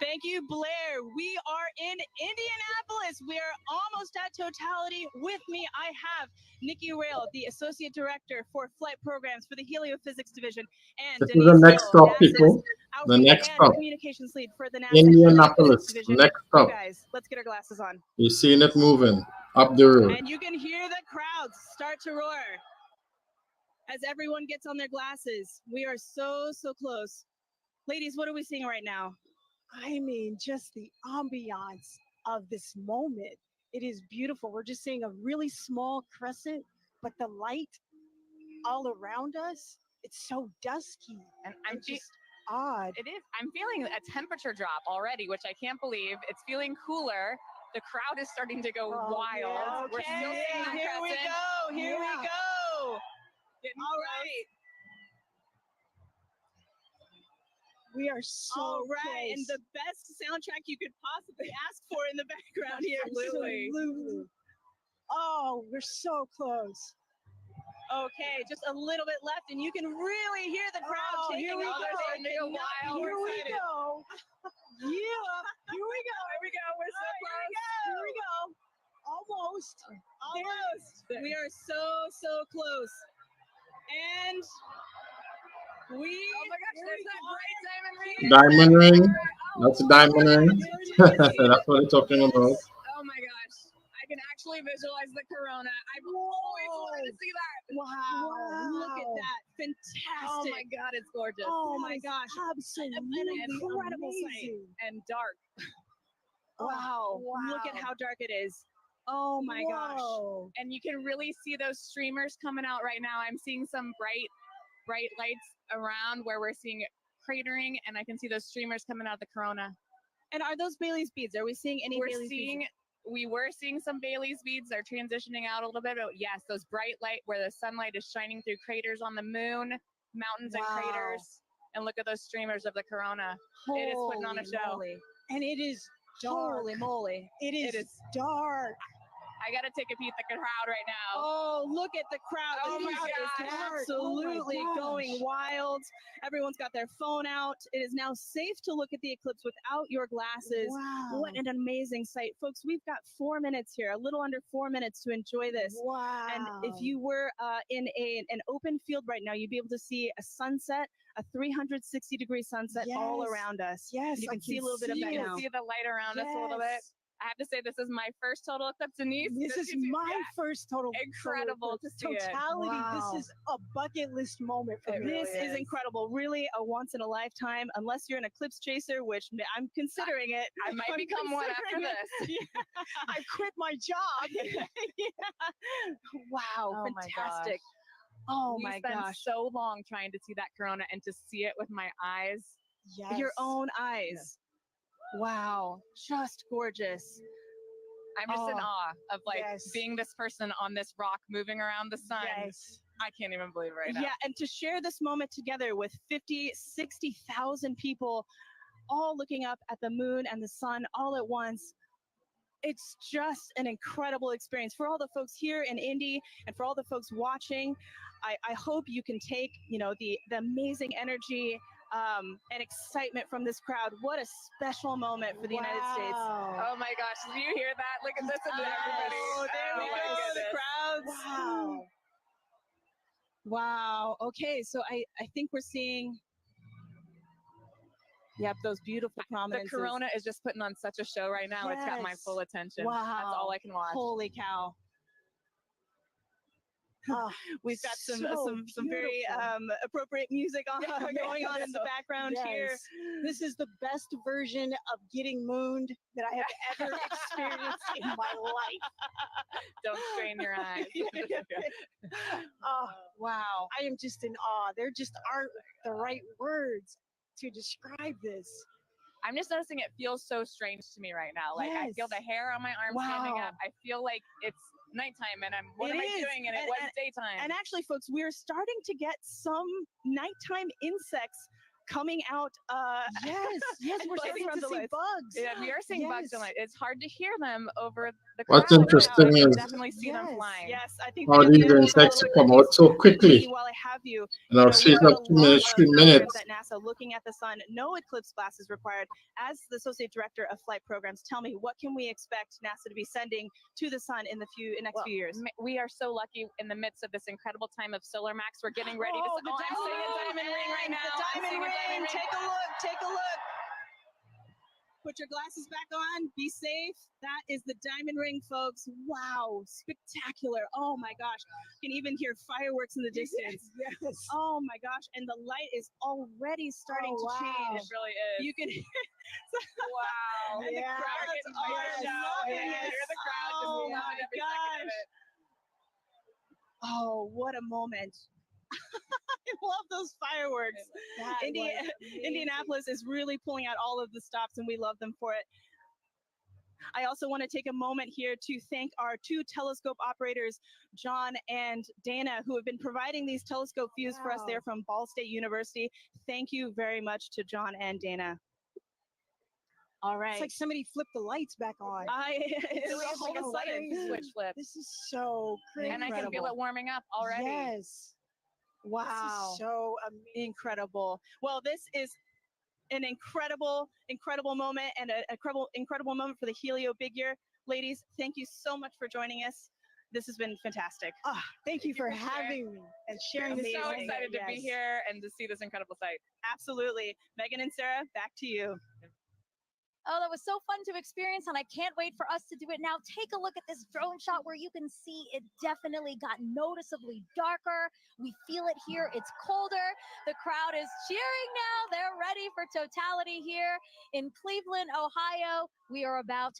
Thank you, Blair. We are in Indianapolis. We are almost at totality. With me, I have Nikki Rail, the Associate Director for Flight Programs for the Heliophysics Division, and This is Denise the next Hill, stop, people. The Outreach next and stop. Communications Lead for the NASA Indianapolis. Heliophysics Division. Next stop. You guys, let's get our glasses on. You're seeing it moving up the road. And you can hear the crowds start to roar as everyone gets on their glasses. We are so close. Ladies, what are we seeing right now? I mean, just the ambiance of this moment. It is beautiful. We're just seeing a really small crescent, but the light all around us, it's so dusky. And I'm just odd. It is. I'm feeling a temperature drop already, which I can't believe. It's feeling cooler. The crowd is starting to go wild. Yeah, We're still seeing the here we crescent. go. Here we go. All right. We are so All right, close. and the best soundtrack you could possibly ask for in the background here. Absolutely. Oh, we're so close. Okay, just a little bit left, and you can really hear the crowd taking Here we over. go. They're wild. Here we Excited. go. Yeah. Here we go. Here we go. We're so close. Here we go. Almost. Almost. We are so close. And we. Oh my gosh, there's that bright diamond ring. Diamond ring. That's a diamond ring. That's what we're talking about. Oh my gosh. I can actually visualize the corona. I've always wanted to see that. Wow. Look at that. Fantastic. Oh my God, it's gorgeous. Oh my gosh. Absolutely incredible amazing. sight. And dark. Wow. Look at how dark it is. Oh my gosh. And you can really see those streamers coming out right now. I'm seeing some bright lights around where we're seeing cratering, and I can see those streamers coming out of the corona. And are those Bailey's beads? Are we seeing any Bailey's beads? We were seeing some Bailey's beads. They're transitioning out a little bit, but yes, those bright light where the sunlight is shining through craters on the moon, mountains and craters. And look at those streamers of the corona. It is putting on a show. Moly. And it is dark. Holy moly. It is dark. I got to take a peek at the crowd right now. Oh, look at the crowd. Oh The my crowd is gosh. absolutely Oh my gosh. going wild. Everyone's got their phone out. It is now safe to look at the eclipse without your glasses. Wow. What an amazing sight. Folks, we've got 4 minutes here, a little under 4 minutes to enjoy this. Wow. And if you were in an open field right now, you'd be able to see a sunset, a 360-degree sunset all Yes. around us. Yes, You I can see a little bit of You that can now. see the light around us a little bit. Yes. I have to say, this is my first total eclipse, Denise. This is my first total Incredible to see it. totality. Wow. This is a bucket list moment for me. This is incredible. Really a once in a lifetime, unless you're an eclipse chaser, which I'm considering it. I might I'm become one after considering this. it. Yeah. I quit my job. Yeah. Wow, Oh my fantastic. Oh we my spent gosh. so long trying to see that corona and to see it with my eyes. Yes. Your own eyes. Wow, just gorgeous. I'm just in Oh, awe of yes. being this person on this rock moving around the sun. Yes. I can't even believe it right now. Yeah, and to share this moment together with 50, 60,000 people all looking up at the moon and the sun all at once. It's just an incredible experience for all the folks here in Indy and for all the folks watching. I hope you can take, the amazing energy and excitement from this crowd. What a special moment for the United States. Oh my gosh, did you hear that? Look at this and everybody. Oh, there we my go, the goodness. crowds. Wow. Wow. Okay, so I think we're seeing, those beautiful The prominences. corona is just putting on such a show right now. It's got my Yes. full attention. Wow. That's all I can watch. Holy cow. We've got some so some very beautiful. appropriate music on going on in the background here. Yes. This is the best version of getting mooned that I have ever experienced in my life. Don't strain your eyes. Oh, wow. I am just in awe. There just aren't the right words to describe this. I'm just noticing it feels so strange to me right now. Like I feel the Yes. hair on my arm standing Wow. up. I feel like it's nighttime and what It am I is. doing? And it was daytime. And actually, folks, we're starting to get some nighttime insects coming out. Yes, yes, we're buzzing starting around to the see lights. bugs. Yeah, we are seeing bugs Yes. in light. It's hard to hear them over the What's crowd now. interesting I can is definitely see them flying. Yes, I think how they these have a insects little come out so Vicky, quickly. while I have you, In our we're space at of a 2 lot minutes, of 3 programs minutes. at NASA looking at the sun. No eclipse glasses required. As the associate director of flight programs, tell me, what can we expect NASA to be sending to the sun in the next few years? We are so lucky in the midst of this incredible time of solar max. We're getting ready to. The I'm seeing a diamond ring right now. The I'm diamond seeing a ring. diamond ring. Take a look. Take a look. Put your glasses back on. Be safe. That is the diamond ring, folks. Wow, spectacular. Oh my gosh. You can even hear fireworks in the distance. Yes. Oh my gosh. And the light is already starting to change. It really is. You can Wow. And the Yeah. crowds Getting are bigger now. loving Yeah, it. hear the crowd just Oh loving my every second of gosh. it. Oh, what a moment. I love those fireworks. That was amazing. Indianapolis is really pulling out all of the stops, and we love them for it. I also want to take a moment here to thank our two telescope operators, John and Dana, who have been providing these telescope views for us Wow. there from Ball State University. Thank you very much to John and Dana. All right. It's like somebody flipped the lights back on. It's It was like a so sudden crazy. switch flip. This is so crazy. And I can feel it warming up already. Yes. Wow. This is so amazing. Incredible. Well, this is an incredible moment and an incredible moment for the Helio Big Year. Ladies, thank you so much for joining us. This has been fantastic. Thank you for having me and sharing I'm this. so Amazing. excited to be Yes. here and to see this incredible sight. Absolutely. Megan and Sarah, back to you. Oh, that was so fun to experience, and I can't wait for us to do it now. Take a look at this drone shot where you can see it definitely got noticeably darker. We feel it here. It's colder. The crowd is cheering now. They're ready for totality here in Cleveland, Ohio. We are less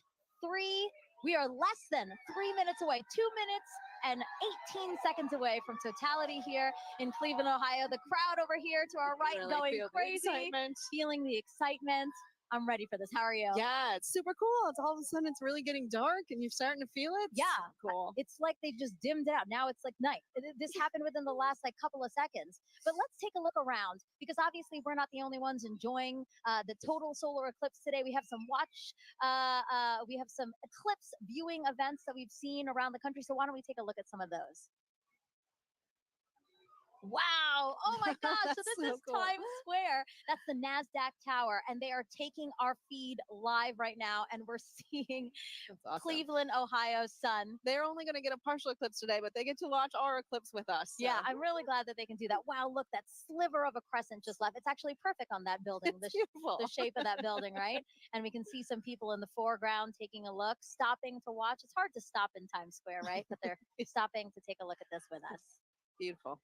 than 3 minutes away, 2 minutes and 18 seconds away from totality here in Cleveland, Ohio. The crowd over here to our right Really going feel the crazy, excitement. feeling the excitement. I'm ready for this. How are you? Yeah, it's super cool. It's all of a sudden it's really getting dark and you're starting to feel it. Yeah, Cool. it's like they just dimmed it out. Now it's like night. This happened within the last couple of seconds. But let's take a look around because obviously we're not the only ones enjoying the total solar eclipse today. We have some we have some eclipse viewing events that we've seen around the country. So why don't we take a look at some of those? Wow. Oh my gosh. So this So is cool. Times Square. That's the NASDAQ tower. And they are taking our feed live right now. And we're seeing That's awesome. Cleveland, Ohio sun. They're only going to get a partial eclipse today, but they get to watch our eclipse with us. So. Yeah, I'm really glad that they can do that. Wow, look, that sliver of a crescent just left. It's actually perfect on that building. It's beautiful. The shape of that building, right? And we can see some people in the foreground taking a look, stopping to watch. It's hard to stop in Times Square, right? But they're stopping to take a look at this with us. Beautiful.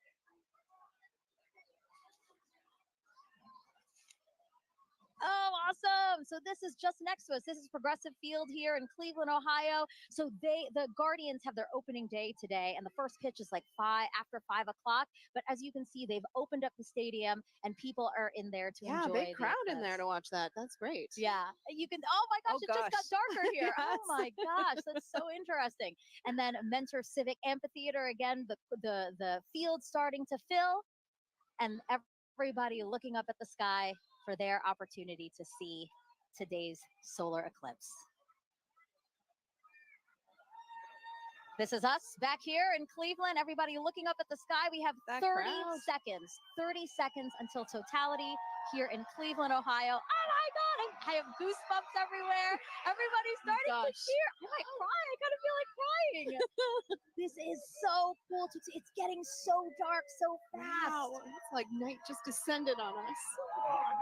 Oh, awesome. So this is just next to us. This is Progressive Field here in Cleveland, Ohio. So the Guardians have their opening day today, and the first pitch is after 5 o'clock. But as you can see, they've opened up the stadium, and people are in there to Yeah, enjoy big crowd the in there to watch that. That's great. Yeah, you can. Oh my gosh, Oh, it just got gosh. darker here. Yes. Oh my gosh, that's so interesting. And then Mentor Civic Amphitheater again. The field starting to fill, and everybody looking up at the sky for their opportunity to see today's solar eclipse. This is us back here in Cleveland. Everybody looking up at the sky. We have That 30 crowd. seconds. 30 seconds until totality here in Cleveland, Ohio. Oh my God, I have goosebumps everywhere. Everybody's starting to cheer. I might cry. I kind of feel like crying. This is so cool to see. It's getting so dark so fast. Wow, it's like night just descended on us.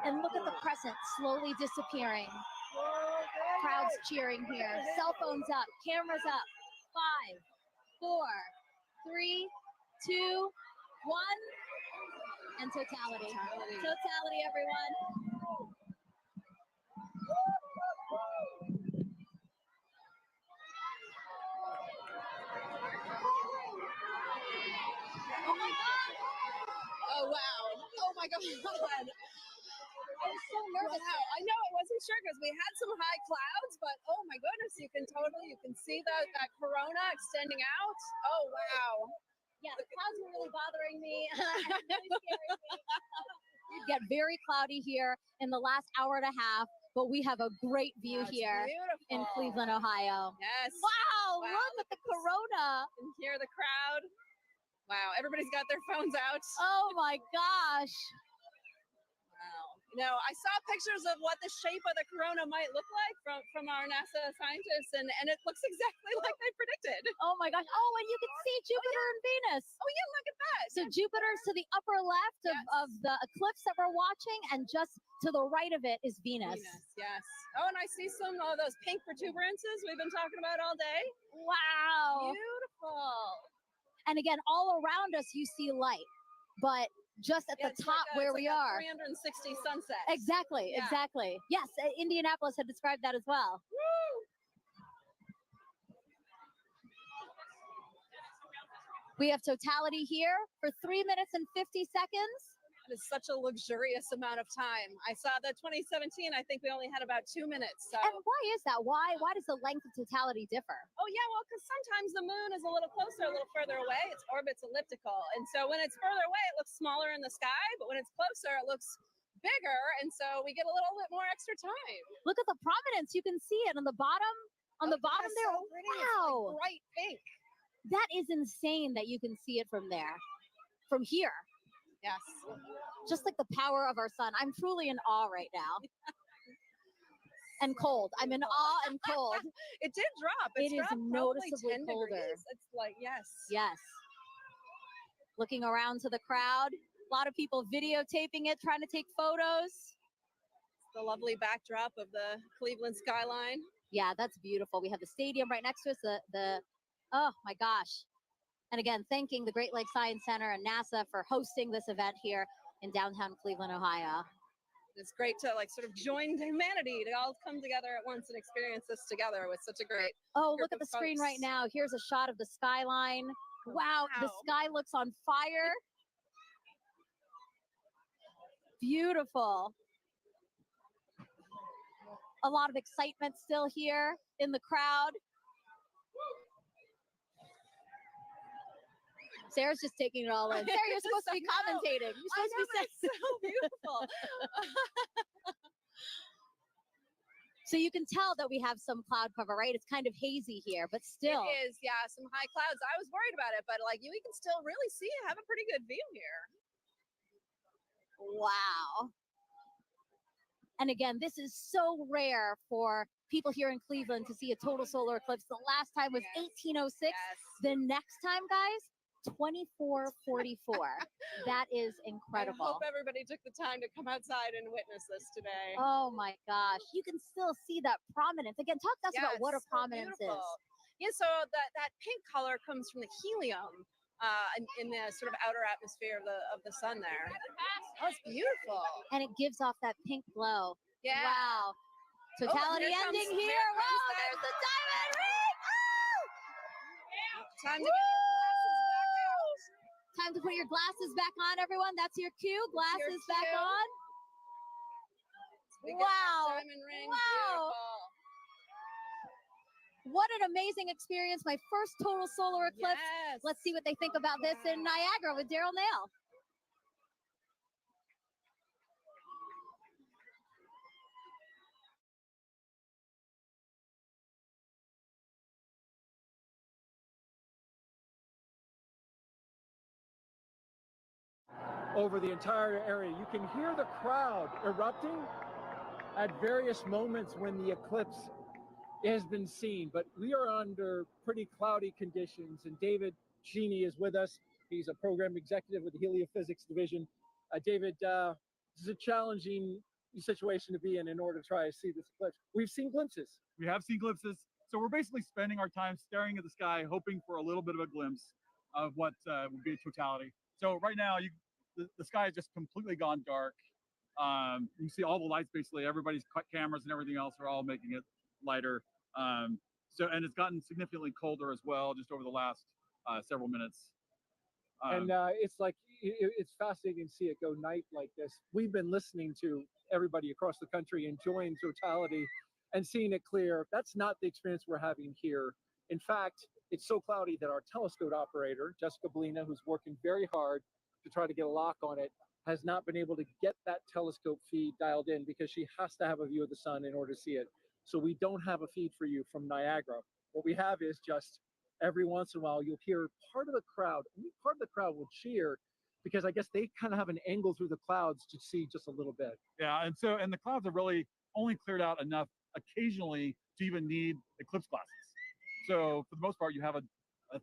And look at the crescent slowly disappearing. Crowds cheering here. Cell phones up, cameras up. 5, 4, 3, 2, 1, and totality. Totality, everyone. Oh my God. Oh wow. Oh my God. I was so nervous. Wow. I know I wasn't sure because we had some high clouds, but oh my goodness, you can see that corona extending out. Oh wow. Yeah, the clouds were really bothering me. Really scaring me. It get very cloudy here in the last hour and a half, but we have a great view here in Cleveland, Ohio. Yes. Wow, look at the corona. You can hear the crowd. Wow, everybody's got their phones out. Oh my gosh. Wow. You know, I saw pictures of what the shape of the corona might look like from our NASA scientists, and it looks exactly like they predicted. Oh my gosh. Oh, and you can see Jupiter and Venus. Oh yeah, look at that. So Jupiter's to the upper left of the eclipse that we're watching, and just to the right of it is Venus. Yes. Oh, and I see some of those pink protuberances we've been talking about all day. Wow. Beautiful. And again, all around us you see light, but just at the top where we are. 360 sunset. Exactly. Yes, Indianapolis had described that as well. Woo! We have totality here for 3 minutes and 50 seconds. It is such a luxurious amount of time. I saw the 2017, I think we only had about 2 minutes. So. And why is that? Why does the length of totality differ? Oh yeah, well, because sometimes the moon is a little closer, a little further away. Its orbit's elliptical. And so when it's further away, it looks smaller in the sky, but when it's closer, it looks bigger. And so we get a little bit more extra time. Look at the prominence. You can see it on the bottom. On the bottom there. So pretty. Wow. It's like bright pink. That is insane that you can see it from there. From here. Yes. Just like the power of our sun. I'm truly in awe right now. And cold. I'm in awe and cold. It did drop. It is dropped noticeably 10 colder. degrees. It's like, yes. Yes. Looking around to the crowd. A lot of people videotaping it, trying to take photos. The lovely backdrop of the Cleveland skyline. Yeah, that's beautiful. We have the stadium right next to us. Oh my gosh. And again, thanking the Great Lakes Science Center and NASA for hosting this event here in downtown Cleveland, Ohio. It's great to like sort of join humanity to all come together at once and experience this together with such a great. Oh, look at the screen right now. Here's a shot of the skyline. Wow, the sky looks on fire. Beautiful. A lot of excitement still here in the crowd. Sarah's just taking it all in. Sarah, you're supposed to be commentating. You're supposed to be saying so beautiful. So you can tell that we have some cloud cover, right? It's kind of hazy here, but still. It is, yeah, some high clouds. I was worried about it, but like we can still really see, have a pretty good view here. Wow. And again, this is so rare for people here in Cleveland to see a total solar eclipse. The last time was 1806. The next time, guys, 2444. That is incredible. I hope everybody took the time to come outside and witness this today. Oh my gosh. You can still see that prominence. Again, talk to us about what a prominence is. Yeah, so that pink color comes from the helium in the sort of outer atmosphere of the sun there. Oh, it's beautiful. And it gives off that pink glow. Yeah. Wow. Totality ending here. Wow, there's the diamond ring. Time to get your glasses back out. Time to put your glasses back on, everyone. That's your cue. Glasses back on. Wow. Diamond ring. Wow. Beautiful. What an amazing experience. My first total solar eclipse. Yes. Let's see what they think about this in Niagara with Daryl Nail. Over the entire area, you can hear the crowd erupting at various moments when the eclipse has been seen, but we are under pretty cloudy conditions, and David Genie is with us. He's a program executive with the Heliophysics Division. David, this is a challenging situation to be in order to try to see this eclipse. We've seen glimpses. We have seen glimpses. So we're basically spending our time staring at the sky, hoping for a little bit of a glimpse. of what would be totality. So right now, the sky has just completely gone dark. You see all the lights, basically everybody's cameras and everything else are all making it lighter. And it's gotten significantly colder as well, just over the last several minutes. And it's like it's fascinating to see it go night like this. We've been listening to everybody across the country enjoying totality and seeing it clear. That's not the experience we're having here. In fact, it's so cloudy that our telescope operator, Jessica Belina, who's working very hard to try to get a lock on it, has not been able to get that telescope feed dialed in because she has to have a view of the sun in order to see it. So we don't have a feed for you from Niagara. What we have is just every once in a while you'll hear part of the crowd will cheer because I guess they kind of have an angle through the clouds to see just a little bit. Yeah, and the clouds have really only cleared out enough occasionally to even need eclipse glasses. So for the most part, you have a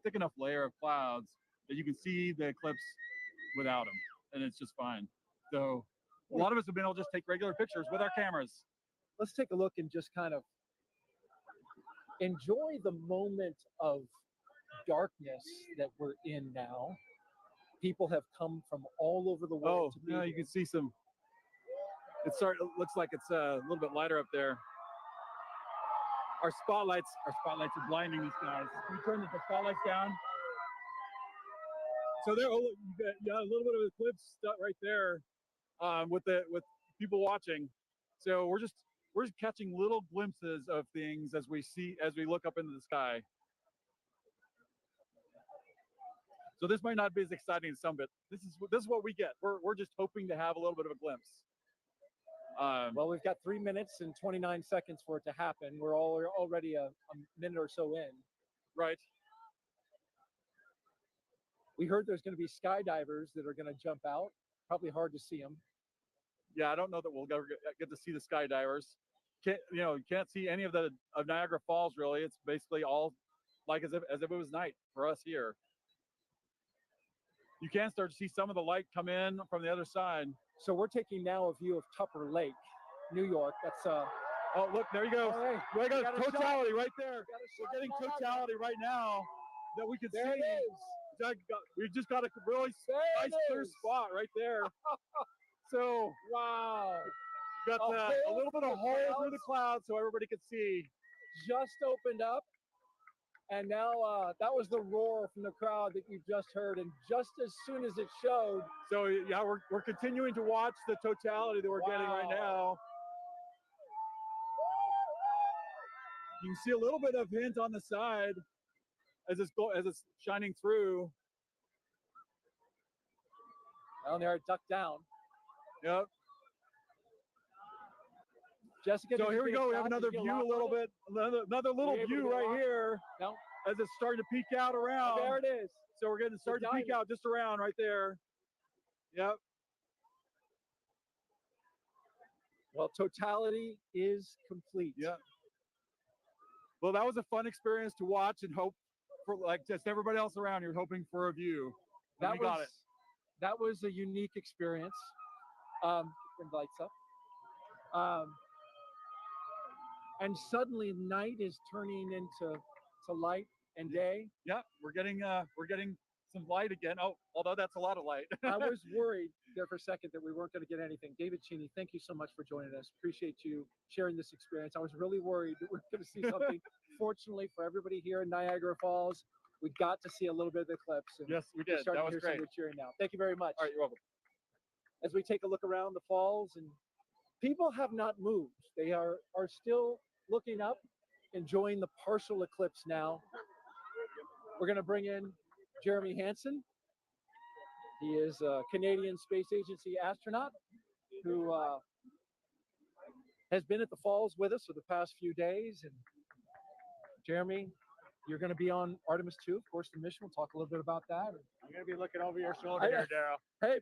thick enough layer of clouds that you can see the eclipse without them, and it's just fine. So a lot of us have been able to just take regular pictures with our cameras. Let's take a look and just kind of enjoy the moment of darkness that we're in now. People have come from all over the world to be now you can see some. It looks like it's a little bit lighter up there. Our spotlights are blinding these guys. We turn the spotlights down. So there, you got a little bit of eclipse stuff right there, with people watching. So we're just catching little glimpses of things as we look up into the sky. So this might not be as exciting as some, but this is what we get. We're just hoping to have a little bit of a glimpse. Well, we've got 3 minutes and 29 seconds for it to happen. We're already a minute or so in. Right. We heard there's going to be skydivers that are going to jump out. Probably hard to see them. Yeah, I don't know that we'll ever get to see the skydivers. You can't see any of Niagara Falls really. It's basically all like as if it was night for us here. You can start to see some of the light come in from the other side. So we're taking now a view of Tupper Lake, New York. That's oh, look, there you go. Right. We got totality right there. We're getting totality right now that we can see. There it is. We just got a really nice clear spot right there. So wow, got a little bit of hole through the clouds so everybody could see. Just opened up. And now that was the roar from the crowd that you just heard. And just as soon as it showed. So yeah, we're continuing to watch the totality that we're getting right now. You can see a little bit of hint on the side as it's shining through. Down there, ducked down. Yep. Jessica. So here we go. We have another view, a little bit, another little view right here. No. As it's starting to peek out around. Oh, there it is. So we're getting starting to peek out just around right there. Yep. Well, totality is complete. Yeah. Well, that was a fun experience to watch and hope for, like just everybody else around here hoping for a view. And we got it. That was a unique experience. Bring the lights up. And suddenly night is turning into light and day. Yeah, we're getting some light again. Oh, although that's a lot of light. I was worried there for a second that we weren't going to get anything. David Cheney, thank you so much for joining us. Appreciate you sharing this experience. I was really worried that we were going to see something. Fortunately for everybody here in Niagara Falls, we got to see a little bit of the eclipse. And yes, we did. That was great. Cheering now. Thank you very much. All right, you're welcome. As we take a look around the falls, and people have not moved. They are still looking up, enjoying the partial eclipse now. We're going to bring in Jeremy Hansen. He is a Canadian Space Agency astronaut who has been at the falls with us for the past few days. And Jeremy, you're going to be on Artemis 2, of course, the mission. We'll talk a little bit about that. I'm going to be looking over your shoulder here, Daryl. Hey,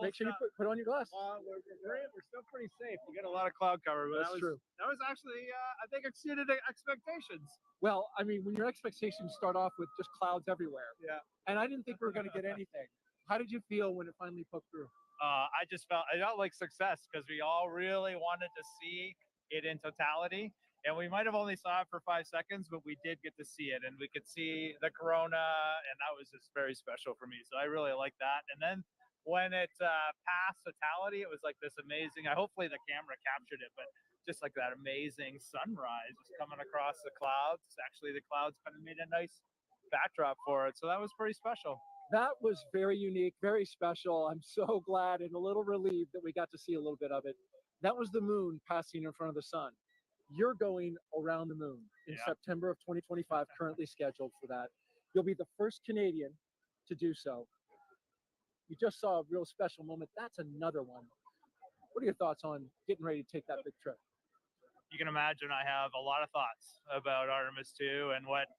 make sure you put on your glasses. We're still pretty safe. We got a lot of cloud cover, but That's true. That was actually, I think, exceeded expectations. Well, I mean, when your expectations start off with just clouds everywhere. Yeah. And I didn't think we were going to get anything. How did you feel when it finally poked through? I felt like success because we all really wanted to see it in totality. And we might have only saw it for 5 seconds, but we did get to see it, and we could see the corona, and that was just very special for me. So I really like that. And then when it passed totality, it was like this amazing. Hopefully the camera captured it, but just like that amazing sunrise was coming across the clouds. Actually, the clouds kind of made a nice backdrop for it, so that was pretty special. That was very unique, very special. I'm so glad and a little relieved that we got to see a little bit of it. That was the moon passing in front of the sun. You're going around the moon in September of 2025, currently scheduled for that. You'll be the first Canadian to do so. You just saw a real special moment. That's another one. What are your thoughts on getting ready to take that big trip? You can imagine I have a lot of thoughts about Artemis 2 and what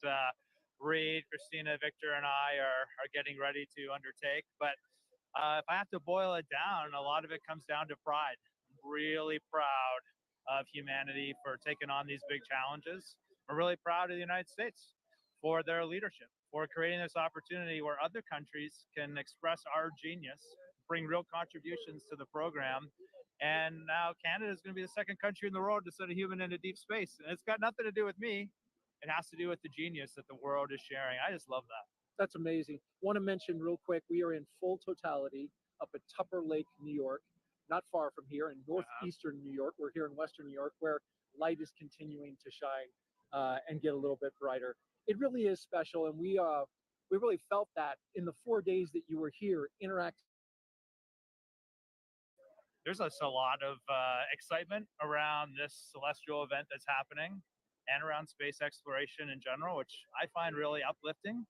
Reed, Christina, Victor, and I are getting ready to undertake. But if I have to boil it down, a lot of it comes down to pride. I'm really proud of humanity for taking on these big challenges. I'm really proud of the United States for their leadership, for creating this opportunity where other countries can express our genius, bring real contributions to the program. And now Canada is going to be the second country in the world to send a human into deep space. And it's got nothing to do with me. It has to do with the genius that the world is sharing. I just love that. That's amazing. Want to mention real quick, we are in full totality up at Tupper Lake, New York, not far from here in northeastern New York. We're here in western New York where light is continuing to shine and get a little bit brighter. It really is special, and we really felt that in the 4 days that you were here interacting. There's just a lot of excitement around this celestial event that's happening and around space exploration in general, which I find really uplifting.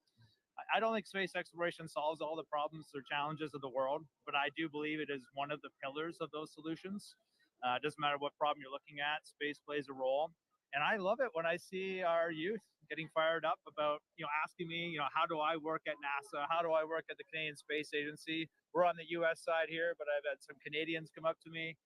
I don't think space exploration solves all the problems or challenges of the world, but I do believe it is one of the pillars of those solutions. It doesn't matter what problem you're looking at, space plays a role. And I love it when I see our youth getting fired up about, asking me, how do I work at NASA? How do I work at the Canadian Space Agency? We're on the US side here, but I've had some Canadians come up to me.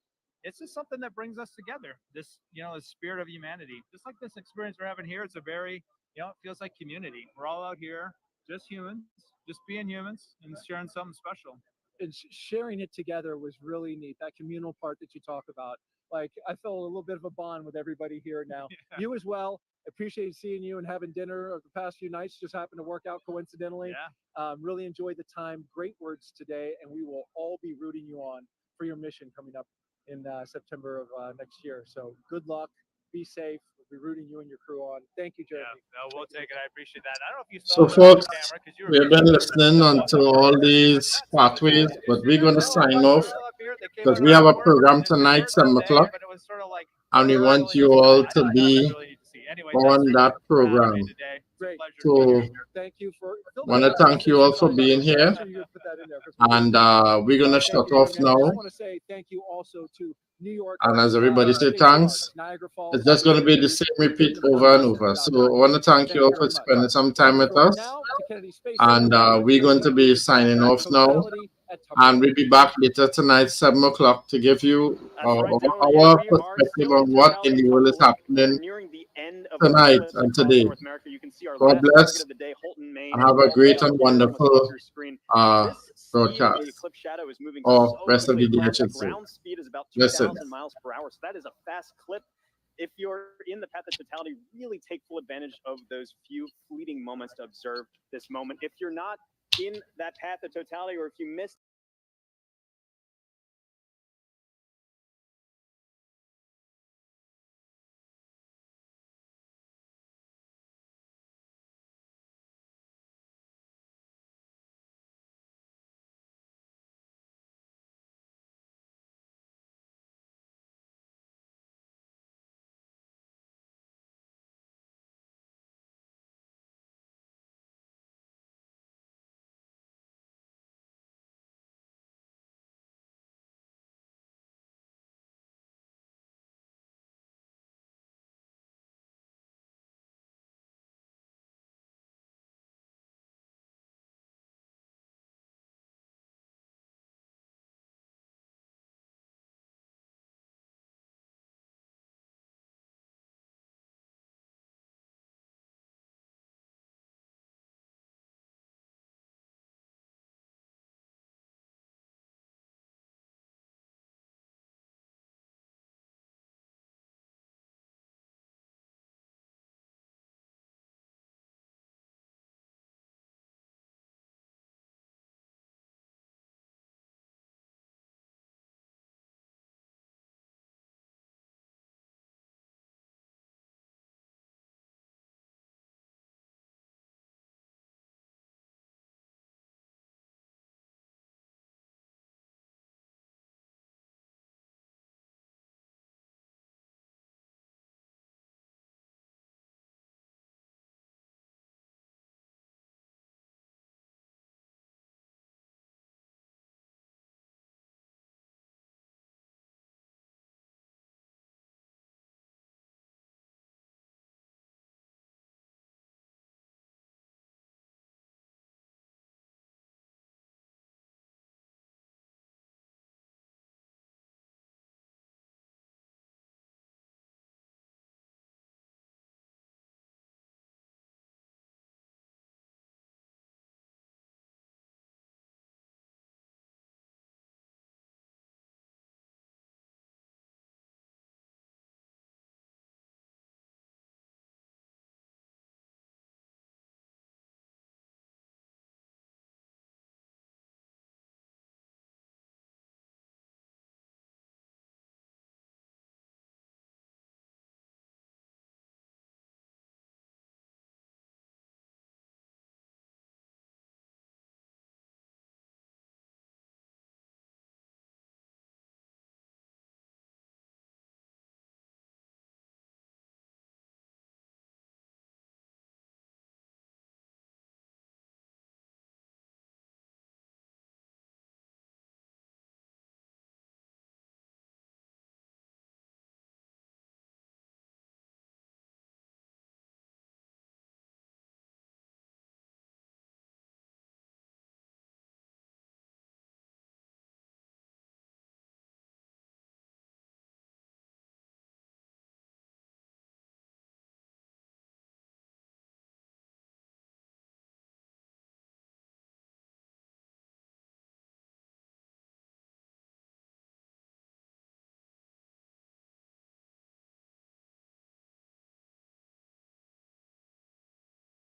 It's just something that brings us together. This, the spirit of humanity. Just like this experience we're having here, it's a very, it feels like community. We're all out here, just humans, just being humans and sharing something special. And sharing it together was really neat. That communal part that you talk about, like I felt a little bit of a bond with everybody here now. Yeah. You as well. Appreciate seeing you and having dinner of the past few nights. Just happened to work out coincidentally. Yeah. Really enjoyed the time. Great words today, and we will all be rooting you on for your mission coming up in September of next year. So good luck. Be safe. We'll be rooting you and your crew on. Thank you, Jeremy. Yeah, no, we'll take it. I appreciate that. I don't know if you So, saw that on folks, camera because you were we've been listening onto all these pathways, but we're going to sign off because we have a program tonight, 7 o'clock, and we want you all to be on that program. So, thank you for. Want to thank you all for being here, and we're going to shut off now. I want to say thank you also to New York. And as everybody say thanks, it's just going to be the same repeat over and over. So I want to thank you all for spending some time with us. And we're going to be signing off now. And we'll be back later tonight, 7 o'clock, to give you our perspective on what in the world is happening tonight and today. God bless and have a great and wonderful broadcast. Or rest of the day, I should say. Ground speed is about Listen. 2,000 miles per hour. So that is a fast clip. If you're in the path of totality, really take full advantage of those few fleeting moments to observe this moment. If you're not in that path of totality, or if you missed